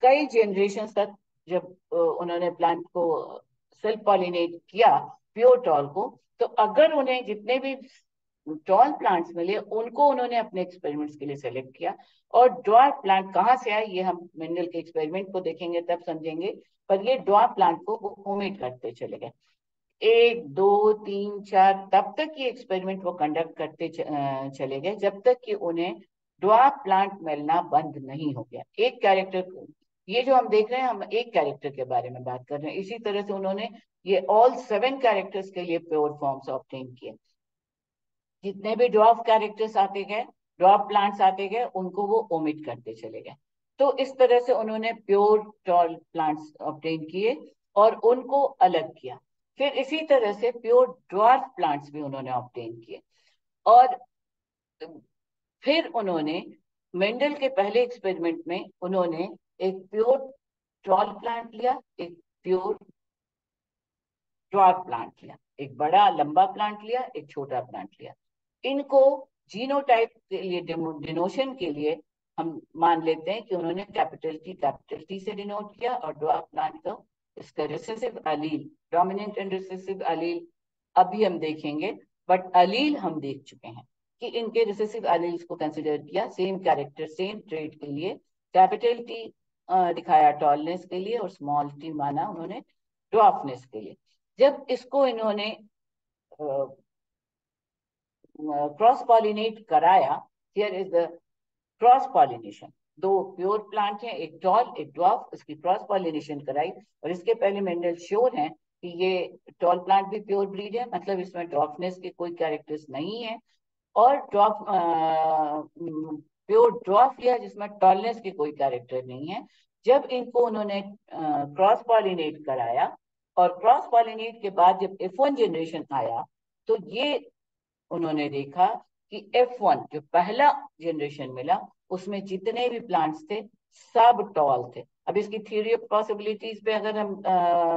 कई जनरेशन तक जब उन्होंने प्लांट को सेल्फ पॉलिनेट किया प्योर टॉल को, तो अगर उन्हें जितने भी टॉल प्लांट्स मिले उनको उन्होंने अपने एक्सपेरिमेंट्स के लिए सेलेक्ट किया. और ड्वार्फ प्लांट कहाँ से आए ये हम मेंडल के एक्सपेरिमेंट को देखेंगे तब समझेंगे. पर ये ड्वार्फ प्लांट को वो ओमिट करते चले गए. 1 2 3 4 तब तक ये एक्सपेरिमेंट वो कंडक्ट करते चले गए जब तक कि उन्हें ड्वार्फ प्लांट मिलना बंद नहीं हो गया. एक कैरेक्टर, ये जो हम देख रहे हैं, हम एक कैरेक्टर के बारे में बात कर रहे हैं. इसी तरह से उन्होंने ये ऑल 7 कैरेक्टर्स के लिए प्योर फॉर्म्स ऑब्टेन किए. जितने भी ड्वार्फ कैरेक्टर्स आते गए, ड्वार्फ प्लांट्स आते गए, उनको वो ओमिट करते चले गए. तो इस तरह से उन्होंने प्योर टॉल प्लांट्स ऑब्टेन किए और उनको अलग किया. फिर इसी तरह से प्योर ड्वार्फ प्लांट्स भी उन्होंने ऑब्टेन किए. और फिर उन्होंने मेंडल के पहले एक्सपेरिमेंट में उन्होंने एक प्योर टॉल प्लांट लिया, एक प्योर ड्वार्फ प्लांट लिया, एक बड़ा लंबा प्लांट लिया, एक छोटा प्लांट लिया. इनको जीनोटाइप के लिए डिनोशन के लिए हम मान लेते हैं कि उन्होंने कैपिटल टी से डिनोट किया, और ड्वार्फ प्लांट का इसका recessive Aleel, dominant and recessive अलील अभी हम देखेंगे, बट अलील हम देख चुके हैं कि इनके रिसेसिव अलील्स को कंसिडर किया सेम कैरेक्टर सेम ट्रेट के लिए. कैपिटल टी दिखाया टॉलनेस के लिए और स्मॉल टी माना उन्होंने ड्वार्फनेस के लिए. जब इसको इन्होंने क्रॉस पॉलिनेट कराया, here is the cross pollination. 2 pure plant हैं, एक टॉल एक ड्वार्फ, इसकी क्रॉस पॉलिनेशन कराई. और इसके पहले मेंडल श्योर हैं कि ये टॉल प्लांट भी प्योर ब्रीड है, मतलब इसमें ड्वार्फनेस के कोई कैरेक्टर्स नहीं है. और ड्वार्फ प्योर ड्वार्फ लिया जिसमें टॉलनेस के कोई कैरेक्टर नहीं है. जब इनको उन्होंने क्रॉस पॉलिनेट कराया, और क्रॉस पॉलिनेट के बाद जब F1 जनरेशन आया, तो ये उन्होंने देखा कि F1 जो पहला जनरेशन मिला उसमें जितने भी प्लांट्स थे सब टॉल थे. अब इसकी थ्योरी ऑफ पॉसिबिलिटीज पे अगर हम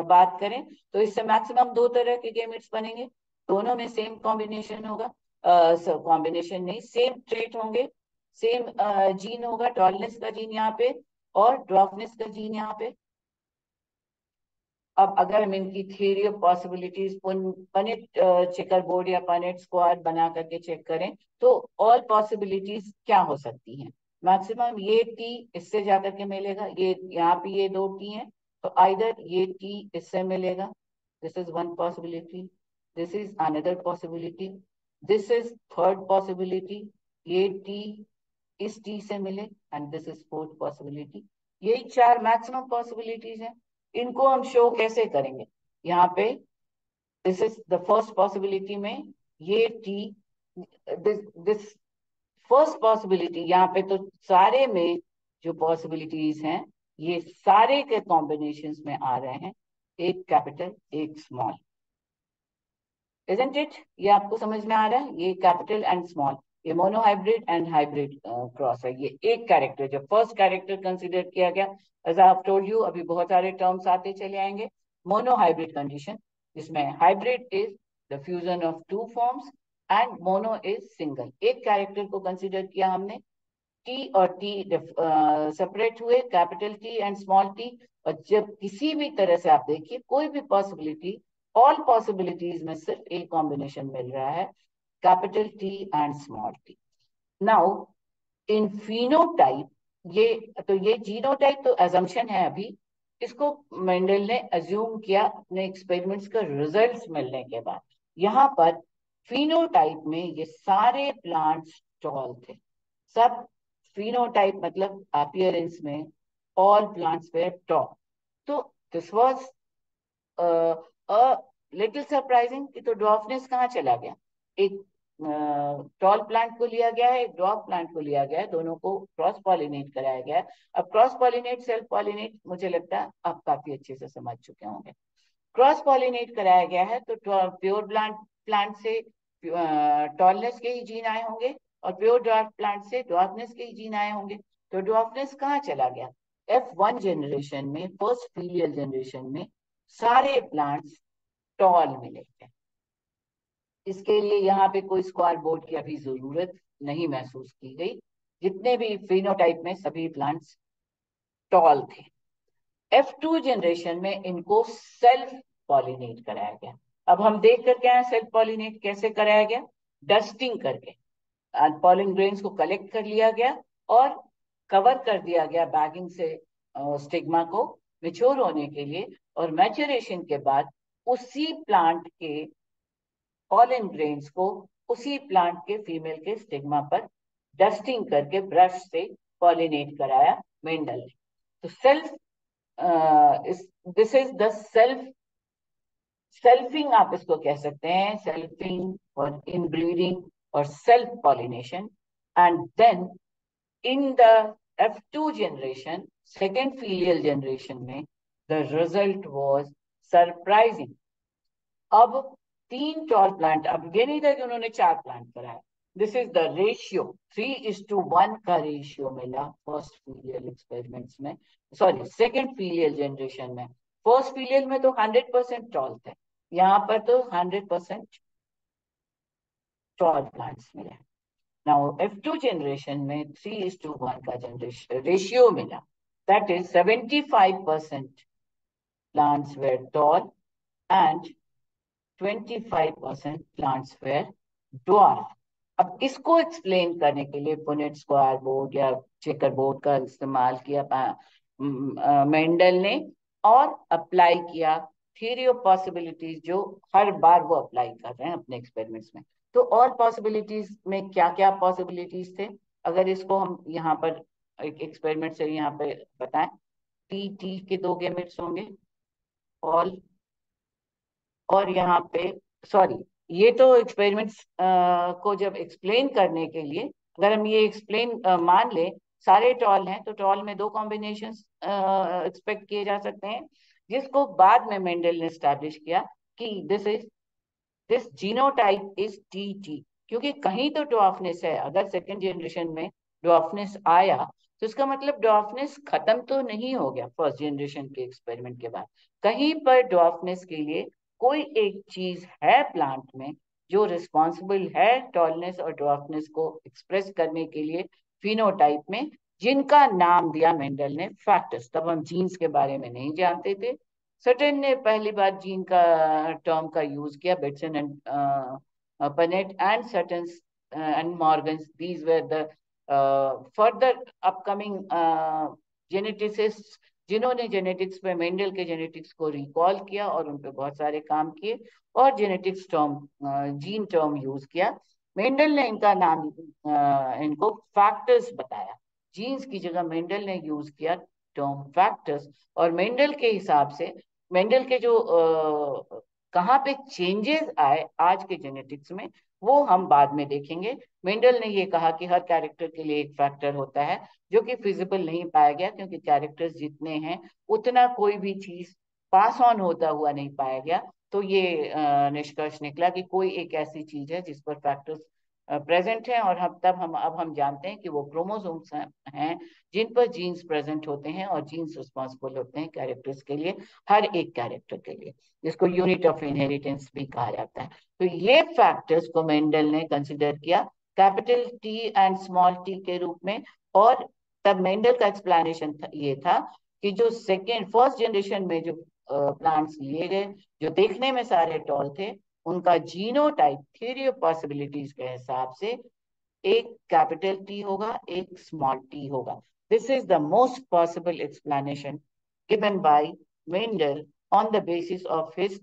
बात करें तो इससे मैक्सिमम 2 तरह के गेमेट्स बनेंगे, दोनों में सेम कॉम्बिनेशन होगा, कॉम्बिनेशन नहीं, सेम ट्रेट होंगे, सेम जीन होगा, टॉलनेस का जीन यहाँ पे और ड्वार्फनेस का जीन यहाँ पे। अब अगर हम इनकी theory of possibilities Punnett checker board या पनेट स्क्वाड बना करके चेक करें तो ऑल पॉसिबिलिटीज क्या हो सकती हैं? मैक्सिमम ये टी इससे जाकर के मिलेगा, ये यहाँ पे ये 2 टी हैं, तो आइदर ये टी इससे मिलेगा, this is one possibility, this is another possibility, this is third possibility, ये टी इस टी से मिले, and this is fourth possibility. यही 4 मैक्सिमम पॉसिबिलिटीज हैं। इनको हम शो कैसे करेंगे? यहाँ पे this is the first possibility में ये टी, दिस फर्स्ट पॉसिबिलिटी, यहाँ पे तो सारे में जो पॉसिबिलिटीज हैं ये सारे के कॉम्बिनेशंस में आ रहे हैं, एक कैपिटल एक स्मॉल, इजंट इट? ये आपको समझ में आ रहा है? ये कैपिटल एंड स्मॉल, ये mono hybrid and hybrid cross है। ये एक कैरेक्टर, जब फर्स्ट कैरेक्टर कंसीडर किया गया, as I have told you, अभी बहुत सारे टर्म्स आते चले आएंगे, मोनो हाइब्रिड कंडीशन, जिसमें hybrid is the fusion of 2 forms and mono is single. एक कैरेक्टर को कंसीडर किया हमने, टी और टी सेपरेट हुए, capital T and small T, और जब किसी भी तरह से आप देखिए कोई भी पॉसिबिलिटी, ऑल पॉसिबिलिटीज में सिर्फ एक कॉम्बिनेशन मिल रहा है, capital T and small T. Now in phenotype, ये तो ये जीनोटाइप तो अजम्पशन है अभी, इसको मेंडल ने अज्यूम किया अपने एक्सपेरिमेंट्स का रिजल्ट्स मिलने के बाद। यहाँ पर फिनोटाइप में ये सारे प्लांट्स टॉल थे, सब फिनोटाइप मतलब अपीयरेंस में ऑल प्लांट्स वेयर टॉल। तो this was a little surprising कि तो ड्वार्फनेस कहाँ चला गया? एक टॉल प्लांट को लिया गया है, एक ड्वार्फ प्लांट को लिया गया है, दोनों को क्रॉस पॉलिनेट कराया गया है। अब क्रॉस पॉलिनेट सेल्फ पॉलिनेट मुझे लगता है आप काफी अच्छे से समझ चुके होंगे। क्रॉस पॉलिनेट कराया गया है तो प्योर प्लांट प्लांट से टॉलनेस के ही जीन आए होंगे और प्योर ड्वार्फ प्लांट से ड्वार्फनेस के ही जीन आए होंगे। तो ड्वार्फनेस कहाँ चला गया? F1 जनरेशन में, फर्स्ट फीलियल जनरेशन में सारे प्लांट्स टॉल मिले थे। इसके लिए यहाँ पे कोई स्क्वायर बोर्ड की अभी जरूरत नहीं महसूस की गई, जितने भी फिनोटाइप में सभी प्लांट्स टॉल थे। F2 जनरेशन में इनको सेल्फ पॉलिनेट कराया गया। अब हम देख कर क्या है सेल्फ पॉलिनेट कैसे कराया गया? डस्टिंग करके पॉलिन ग्रेन्स को कलेक्ट कर लिया गया और कवर कर दिया गया बैगिंग से स्टिग्मा को मेच्योर होने के लिए, और मैच्योरेशन के बाद उसी प्लांट के पॉलिन ग्रेन्स को उसी प्लांट के फीमेल के स्टिग्मा पर डस्टिंग करके ब्रश से पॉलिनेट कराया मेंडल ने। तो self this is the selfing आप इसको कह सकते हैं, सेल्फिंग और इनब्रीडिंग और self pollination. And then in the F2 generation, second filial generation में, द रिजल्ट वाज सरप्राइजिंग। अब 3 टॉल प्लांट, अब ये नहीं था कि उन्होंने 4 प्लांट कराए, दिस इज द रेशियो, 3:1 का रेशियो मिला फर्स्ट फीलियल एक्सपेरिमेंट्स में, सॉरी सेकेंड फीलियल जनरेशन में। फर्स्ट फीलियल में तो 100% टॉल थे, यहाँ पर तो 100% टॉल प्लांट्स मिले। नाउ F2 जनरेशन में 3:1 का जनरेशन रेशियो मिला, that is 75% plants were tall and 25% plants were dwarf। अब इसको एक्सप्लेन करने के लिए पुनेट स्क्वायर बोर्ड या चेकर बोर्ड का इस्तेमाल किया मेंडल ने और अप्लाई किया थ्योरी ऑफ पॉसिबिलिटीज, जो हर बार वो अप्लाई कर रहे हैं अपने एक्सपेरिमेंट्स में। तो और पॉसिबिलिटीज में क्या क्या पॉसिबिलिटीज थे, अगर इसको हम यहाँ पर एक एक्सपेरिमेंट से यहाँ पे बताएं, टी टी के 2 गैमेट्स होंगे ऑल, और यहाँ पे सॉरी, ये तो एक्सपेरिमेंट्स को जब एक्सप्लेन करने के लिए, अगर हम ये एक्सप्लेन मान ले सारे टॉल हैं तो टॉल में 2 कॉम्बिनेशन एक्सपेक्ट किए जा सकते हैं, जिसको बाद में मेंडल ने स्टैब्लिश किया कि this genotype is T T, क्योंकि कहीं तो ड्वार्फनेस है। अगर सेकेंड जनरेशन में ड्वार्फनेस आया तो इसका मतलब ड्वार्फनेस खत्म तो नहीं हो गया फर्स्ट जनरेशन के एक्सपेरिमेंट के बाद। कहीं पर ड्वार्फनेस के लिए कोई एक चीज है प्लांट में जो रिस्पॉन्सिबल है टॉलनेस और ड्वार्फनेस को एक्सप्रेस करने के लिए फिनोटाइप में, जिनका नाम दिया मेंडल ने फैक्टर्स। तब हम जीन्स के बारे में नहीं जानते थे। सटन ने पहली बार जीन का टर्म का यूज किया, Bateson and Punnett and Sutton and Morgan, these were the further upcoming geneticist जिन्होंने जेनेटिक्स पे मेंडल के जेनेटिक्स को रिकॉल किया और उन पे बहुत सारे काम किए और genetics term gene term use किया। मेंडल ने इनका नाम इनको फैक्टर्स बताया। जीन्स की जगह मेंडल ने यूज किया टर्म फैक्टर्स। और मेंडल के हिसाब से मेंडल के जो कहाँ पे चेंजेस आए आज के जेनेटिक्स में वो हम बाद में देखेंगे। मेंडल ने ये कहा कि हर कैरेक्टर के लिए एक फैक्टर होता है, जो कि फिजिबल नहीं पाया गया क्योंकि कैरेक्टर्स जितने हैं उतना कोई भी चीज पास ऑन होता हुआ नहीं पाया गया। तो ये निष्कर्ष निकला कि कोई एक ऐसी चीज है जिस पर फैक्टर्स प्रेजेंट है, और अब हम जानते हैं कि वो क्रोमोसोम्स हैं जिन पर जीन्स प्रेजेंट होते हैं और जीन्स रिस्पॉन्सिबल होते हैं कैरेक्टर्स के लिए, हर एक कैरेक्टर के लिए, जिसको यूनिट ऑफ इनहेरिटेंस भी कहा जाता है। तो ये फैक्टर्स को मेंडल ने कंसिडर किया capital T and small T के रूप में। और तब मेंडल का एक्सप्लेनेशन ये था कि जो फर्स्ट जनरेशन में जो प्लांट्स लिए गए, जो देखने में सारे टॉल थे, उनका जीनोटाइप थ्योरी ऑफ पॉसिबिलिटीज के हिसाब से एक कैपिटल टी होगा, एक स्मॉल टी होगा। This is the most possible explanation given by Mendel on the basis of his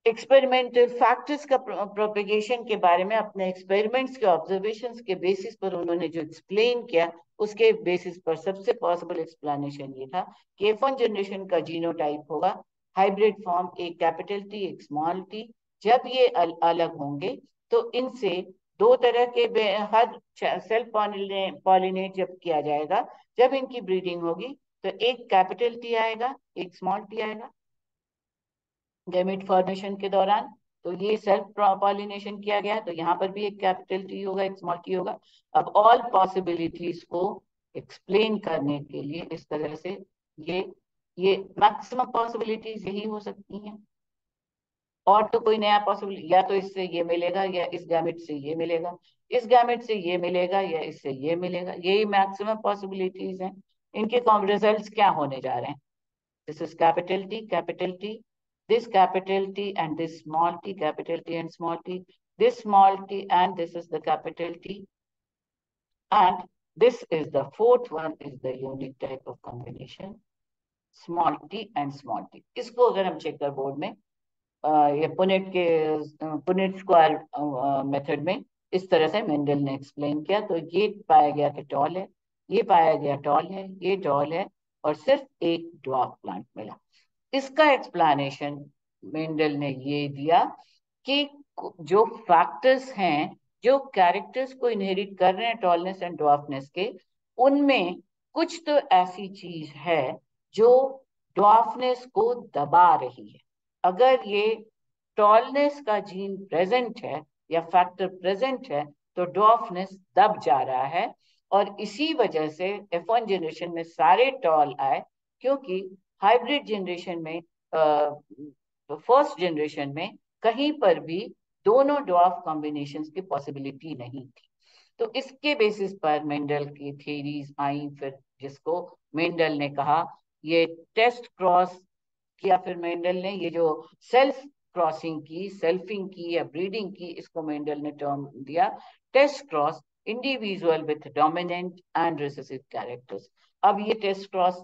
experimental factors का प्रोपेगेशन के बारे में अपने एक्सपेरिमेंट्स के ऑब्जर्वेशंस के बेसिस पर उन्होंने जो एक्सप्लेन किया, उसके बेसिस पर सबसे पॉसिबल एक्सप्लेनेशन ये था कि F1 जनरेशन का जीनोटाइप होगा हाइब्रिड फॉर्म, एक कैपिटल टी एक स्मॉल टी। जब ये अलग होंगे तो इनसे दो तरह के हर सेल्फ पॉलिनेट जब किया जाएगा, जब इनकी ब्रीडिंग होगी तो एक कैपिटल टी आएगा एक स्मॉल टी आएगा गैमेट फॉर्मेशन के दौरान। तो ये सेल्फ पॉलिनेशन किया गया है, तो यहाँ पर भी एक कैपिटल टी होगा एक स्मॉल टी होगा। अब ऑल पॉसिबिलिटीज को एक्सप्लेन करने के लिए इस तरह से ये ये मैक्सिमम पॉसिबिलिटीज यही हो सकती हैं, और तो कोई नया पॉसिबल, या तो इससे ये मिलेगा या इस गैमेट से ये मिलेगा, इस गैमेट से ये मिलेगा या इससे ये मिलेगा, यही मैक्सिमम पॉसिबिलिटीज हैं। इनके रिजल्ट्स क्या होने जा रहे हैं? This is capital T, this capital T and this small t, capital T and small t, this small t and this is the capital T, and this is the fourth one is the unique type of combination, small t and small t. इसको अगर हम checker board में ये Punnett square method में इस तरह से Mendel ने एक्सप्लेन किया, तो ये पाया गया कि टॉल है, ये पाया गया टॉल है, ये टॉल है, और सिर्फ एक ड्वार्फ प्लांट मिला। इसका एक्सप्लेनेशन मेंडल ने ये दिया कि जो फैक्टर्स हैं जो कैरेक्टर्स को इनहेरिट कर रहे हैं टॉलनेस एंड ड्वार्फनेस के, उनमें कुछ तो ऐसी चीज है जो ड्वार्फनेस को दबा रही है। अगर ये टॉलनेस का जीन प्रेजेंट है या फैक्टर प्रेजेंट है तो ड्वार्फनेस दब जा रहा है, और इसी वजह से F1 जनरेशन में सारे टॉल आए, क्योंकि हाइब्रिड जनरेशन में फर्स्ट जनरेशन में कहीं पर भी दोनों ड्वार्फ कॉम्बिनेशंस की पॉसिबिलिटी नहीं थी। तो इसके बेसिस पर मेंडल की थ्योरीज आई, फिर जिसको मेंडल ने कहा ये टेस्ट क्रॉस किया, फिर मेंडल ने ये जो सेल्फ क्रॉसिंग की, सेल्फिंग की या ब्रीडिंग की, इसको मेंडल ने टर्म दिया test cross individual with dominant and recessive characters. अब ये टेस्ट क्रॉस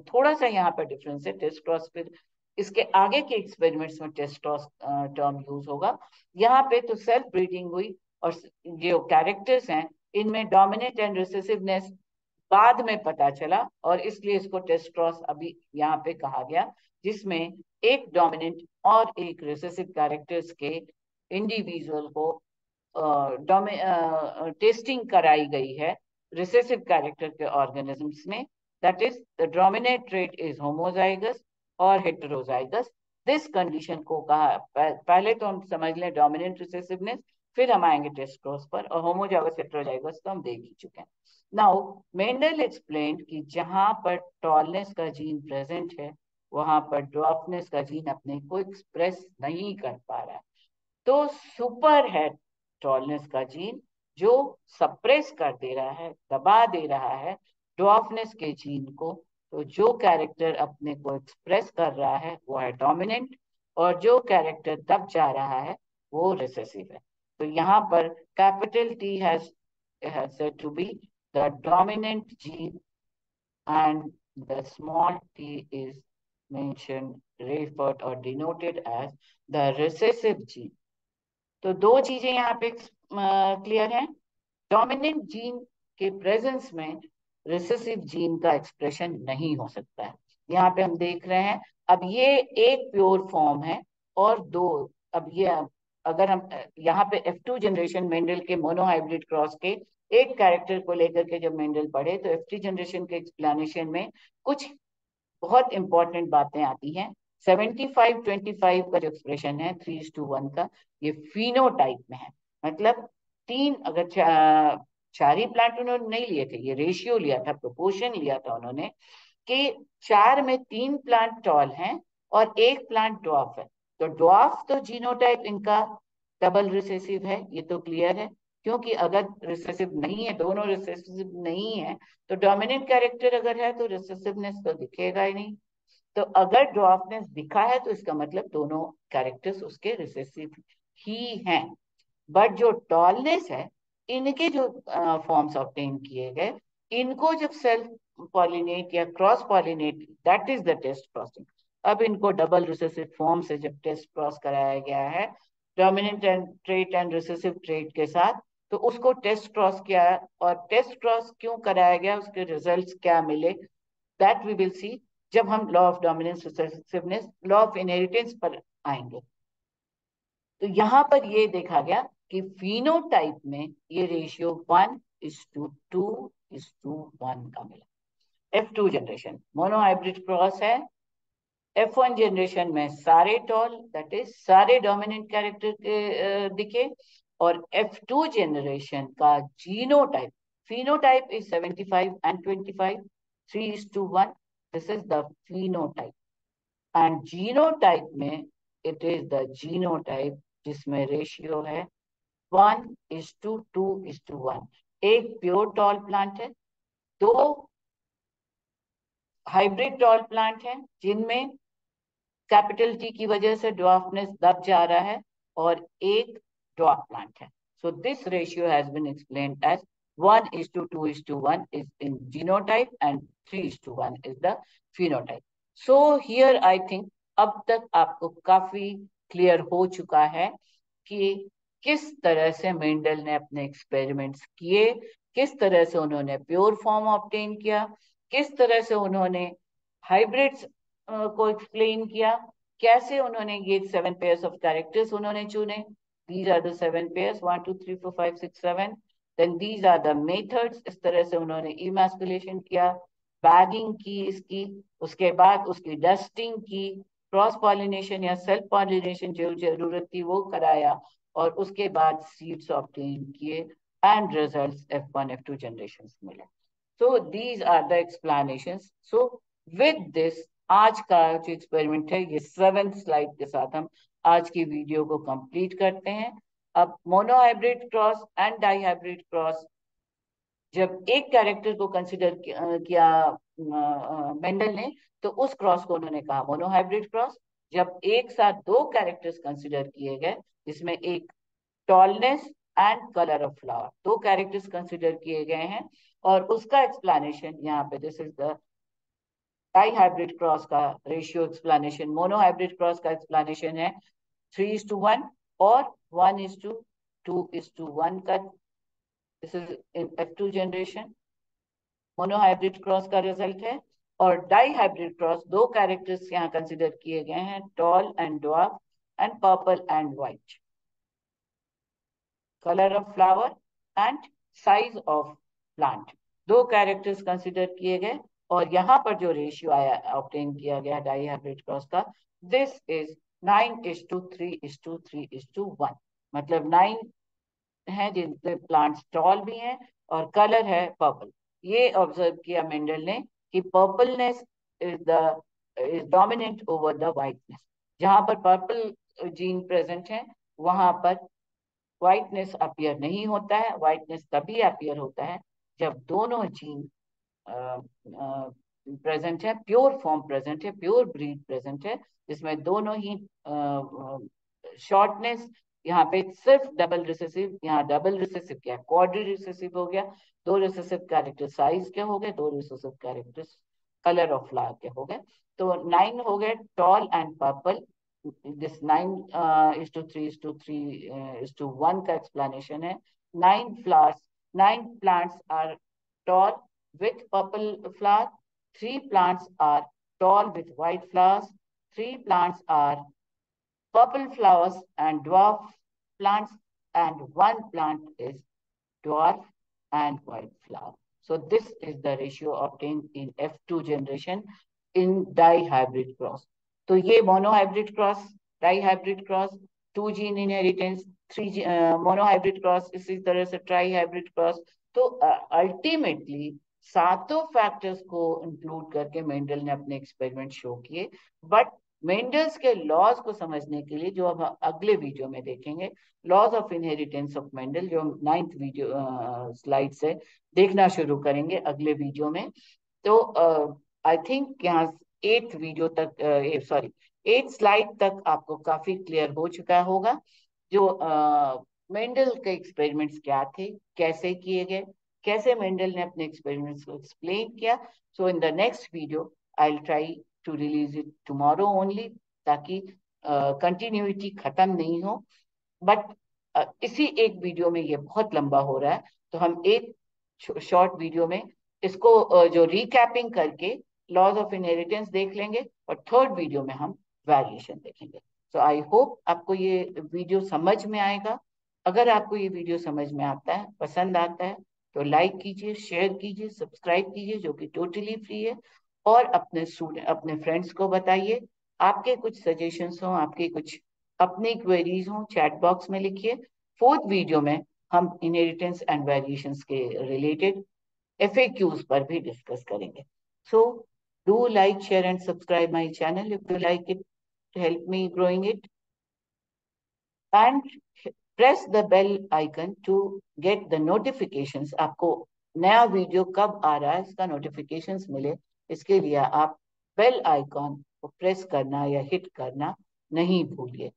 थोड़ा सा यहाँ पर डिफरेंस है, टेस्ट क्रॉस फिर इसके आगे के एक्सपेरिमेंट्स में टेस्ट क्रॉस टर्म यूज होगा। यहाँ पे तो सेल्फ ब्रीडिंग हुई और जो कैरेक्टर्स हैं इनमें डोमिनेंट एंड रिसेसिवनेस बाद में पता चला, और इसलिए इसको टेस्ट क्रॉस अभी यहाँ पे कहा गया, जिसमें एक डोमिनेंट और एक रिसेसिव कैरेक्टर्स के इंडिविजुअल को टेस्टिंग कराई गई है रिसेसिव कैरेक्टर के ऑर्गेनिजम्स में। That is the dominant trait is homozygous और हेटेरोजाइगस। दिस कंडीशन को कहा, पहले तो हम समझ लें डोमिनेंट रिसेसिवनेस, फिर हम आएंगे टेस्ट क्रॉस पर, और होमोजाइगस हेटेरोजाइगस तो हम देख ही चुके हैं। नाउ मेंडल एक्सप्लेन कि जहां पर टॉलनेस का जीन प्रेजेंट है वहां पर ड्वार्फनेस का जीन अपने को एक्सप्रेस नहीं कर पा रहा है। तो सुपर है टॉलनेस का जीन जो सप्रेस कर दे रहा है, दबा दे रहा है ड्वार्फनेस के जीन को। तो जो कैरेक्टर अपने को एक्सप्रेस कर रहा है वो है डोमिनेंट, और जो कैरेक्टर दब जा रहा है वो रिसेसिव है। तो यहाँ पर capital T has said to be the dominant gene, and the small t is mentioned, referred or denoted as the recessive gene। तो दो चीजें यहाँ पे क्लियर हैं। डोमिनेंट जीन के प्रेजेंस में रिसेसिव जीन का एक्सप्रेशन नहीं हो सकता है। यहाँ पे हम देख रहे हैं, अब ये एक प्योर फॉर्म है और दो, अब ये अगर हम यहाँ पे F2 जनरेशन मेंडल के मोनोहाइब्रिड क्रॉस के एक कैरेक्टर को लेकर के जब मेंडल पढ़े तो F3 जनरेशन के एक्सप्लेनेशन में कुछ बहुत इंपॉर्टेंट बातें आती हैं। 75-25 का जो एक्सप्रेशन है 3:1 का, ये फिनोटाइप में है। मतलब तीन, अगर चार ही प्लांट उन्होंने नहीं लिए थे, ये रेशियो लिया था, प्रोपोर्शन लिया था उन्होंने कि चार में तीन प्लांट टॉल हैं और एक प्लांट ड्वार्फ है। तो ड्वार्फ तो जीनोटाइप इनका डबल रिसेसिव है, ये तो क्लियर है। क्योंकि अगर रिसेसिव नहीं है, दोनों रिसेसिव नहीं है, तो डोमिनेंट कैरेक्टर अगर है तो रिसेसिवनेस तो दिखेगा ही नहीं। तो अगर ड्वार्फनेस दिखा है तो इसका मतलब दोनों कैरेक्टर्स उसके रिसेसिव ही हैं। बट जो टॉलनेस है, इनके जो फॉर्म्स ऑब्टेन किए गए, इनको जब सेल्फ पॉलिनेट या cross pollinate, that is the test crossing. अब इनको डबल रिसेसिव फॉर्म से जब टेस्ट क्रॉस कराया गया है dominant and trait and recessive trait के साथ, तो उसको टेस्ट क्रॉस किया है। और टेस्ट क्रॉस क्यों कराया गया, उसके रिजल्ट्स क्या मिले, दैट वी विल सी जब हम law of dominance recessiveness, law of inheritance पर आएंगे। तो यहां पर ये देखा गया कि फिनोटाइप में ये रेशियो 1:2:1 का मिला। F2 जनरेशन मोनोहाइब्रिड क्रॉस है। F1 जनरेशन में सारे टॉल, दैट इज सारे डोमिनेंट कैरेक्टर के दिखे। और F2 जनरेशन का genotype, phenotype is 75-25, 3:1, this is the phenotype. And genotype में इट इज द जीनोटाइप जिसमें रेशियो है 1:2:1। एक प्योर टॉल प्लांट है, दो हाइब्रिड टॉल प्लांट है जिनमें कैपिटल टी की वजह से ड्वार्फनेस दब जा रहा है, और एक ड्वार्फ प्लांट है। So this ratio has been explained as 1:2:1 is in genotype and 3:1 is the phenotype. So here I think अब तक आपको काफी क्लियर हो चुका है कि किस तरह से मेंडल ने अपने एक्सपेरिमेंट्स किए, किस तरह से उन्होंने प्योर फॉर्म ऑब्टेन किया, किस तरह से उन्होंने हाइब्रिड्स को एक्सप्लेन किया, कैसे उन्होंने ये 7 पेयर्स ऑफ कैरेक्टर्स उन्होंने चुने। These are the 7 pairs, 1 2 3 4 5 6 7। Then these are the methods, इस तरह से उन्होंने इमैस्कुलेशन किया, बैगिंग की इसकी, उसके बाद उसकी डस्टिंग की, क्रॉस पॉलिनेशन या सेल्फ पॉलिनेशन जो जरूरत थी वो कराया, और उसके बाद सीड्स ऑब्टेन किए and results F1 F2 generations मिले। So these are the explanations. So with this आज का जो एक्सपेरिमेंट है, ये 7th स्लाइड के साथ हम आज की वीडियो को कंप्लीट करते हैं। अब monohybrid cross and dihybrid cross, जब एक कैरेक्टर को कंसिडर किया मेंडल ने, तो उस क्रॉस को उन्होंने कहा मोनोहाइब्रिड क्रॉस। जब एक साथ दो कैरेक्टर्स कंसिडर किए गए जिसमें एक tallness and colour of flower, दो कैरेक्टर्स कंसिडर किए गए हैं, और उसका एक्सप्लेनेशन यहाँ पे, this is the die hybrid cross का रेशियो एक्सप्लेनेशन। मोनोहाइब्रिड क्रॉस का एक्सप्लेनेशन है 3:1 और 1:2:1 का, this is in F2 generation. Monohybrid cross का रिजल्ट है। और डाई हाइब्रिड क्रॉस, दो कैरेक्टर्स यहाँ कंसिडर किए गए हैं, tall and dwarf and purple and white, colour of flower and size of plant, दो कैरेक्टर्स कंसिडर किए गए। और यहाँ पर जो रेशियो आया ऑब्टेन किया गया डाई हाइब्रिड क्रॉस का, दिस इज 9:3:3:1। मतलब 9 हैं जिनसे प्लांट्स टॉल भी हैं और कलर है पर्पल। ये ऑब्जर्व किया मेंडल ने कि purpleness is the is dominant over the whiteness. जहां पर पर्पल जीन प्रेजेंट है वहां पर व्हाइटनेस अपीयर नहीं होता है। व्हाइटनेस तभी अपीयर होता है जब दोनों जीन प्रेजेंट है, प्योर फॉर्म प्रेजेंट है, प्योर ब्रीड प्रेजेंट है, जिसमें दोनों ही शॉर्टनेस, यहाँ पे सिर्फ डबल रिसेसिव, यहाँ डबल रिसेसिव क्या है, क्वाड्री रिसेसिव हो गया। दो रिसेसिव कैरेक्टर साइज के हो गए, दो recessive character colour of flower के हो गए। तो 9 हो गए टॉल एंड पर्पल। दिस 9:3:3:1 का एक्सप्लेनेशन है। 9 flowers, 9 plants are tall with purple flower. 3 plants are tall with white flowers. 3 plants are purple flowers and dwarf plants, and one plant is dwarf and white flower. So this is the ratio obtained in F2 generation in dihybrid cross. तो ये monohybrid cross, dihybrid cross, 2 gene inheritance, 3 monohybrid cross, इसी तरह से trihybrid cross. तो ultimately सातों factors को include करके Mendel ने अपने एक्सपेरिमेंट शो किए। बट मेंडल्स के लॉज को समझने के लिए, जो अब अगले वीडियो में देखेंगे, laws of inheritance of Mendel, जो हम 9th वीडियो स्लाइड से देखना शुरू करेंगे अगले वीडियो में। तो आई थिंक यहाँ 8th वीडियो तक, सॉरी 8th स्लाइड तक आपको काफी क्लियर हो चुका होगा जो मेंडल के एक्सपेरिमेंट्स क्या थे, कैसे किए गए, कैसे मेंडल ने अपने एक्सपेरिमेंट्स को एक्सप्लेन किया। So in the next video I will try to release it tomorrow only, ताकि कंटिन्यूटी खत्म नहीं हो। बट इसी एक वीडियो में ये बहुत लंबा हो रहा है, तो हम एक शॉर्ट वीडियो में इसको जो रिकैपिंग करके लॉज ऑफ इनहेरिटेंस देख लेंगे, और थर्ड वीडियो में हम वेरिएशन देखेंगे। तो आई होप आपको ये वीडियो समझ में आएगा। अगर आपको ये वीडियो समझ में आता है, पसंद आता है, तो लाइक कीजिए, शेयर कीजिए, सब्सक्राइब कीजिए, जो कि टोटली फ्री है। और अपने स्टूडेंट, अपने फ्रेंड्स को बताइए। आपके कुछ सजेशंस हो, आपके कुछ अपनी क्वेरीज हो, चैट बॉक्स में लिखिए। फोर्थ वीडियो में हम इनहेरिटेंस एंड वेरिएशंस के रिलेटेड FAQs पर भी डिस्कस करेंगे। So do like, share and subscribe my channel if you like it, to help me growing it, and press the bell icon to get the notifications। आपको नया video कब आ रहा है इसका नोटिफिकेशंस मिले, इसके लिए आप बेल आइकॉन को प्रेस करना या हिट करना नहीं भूलिए।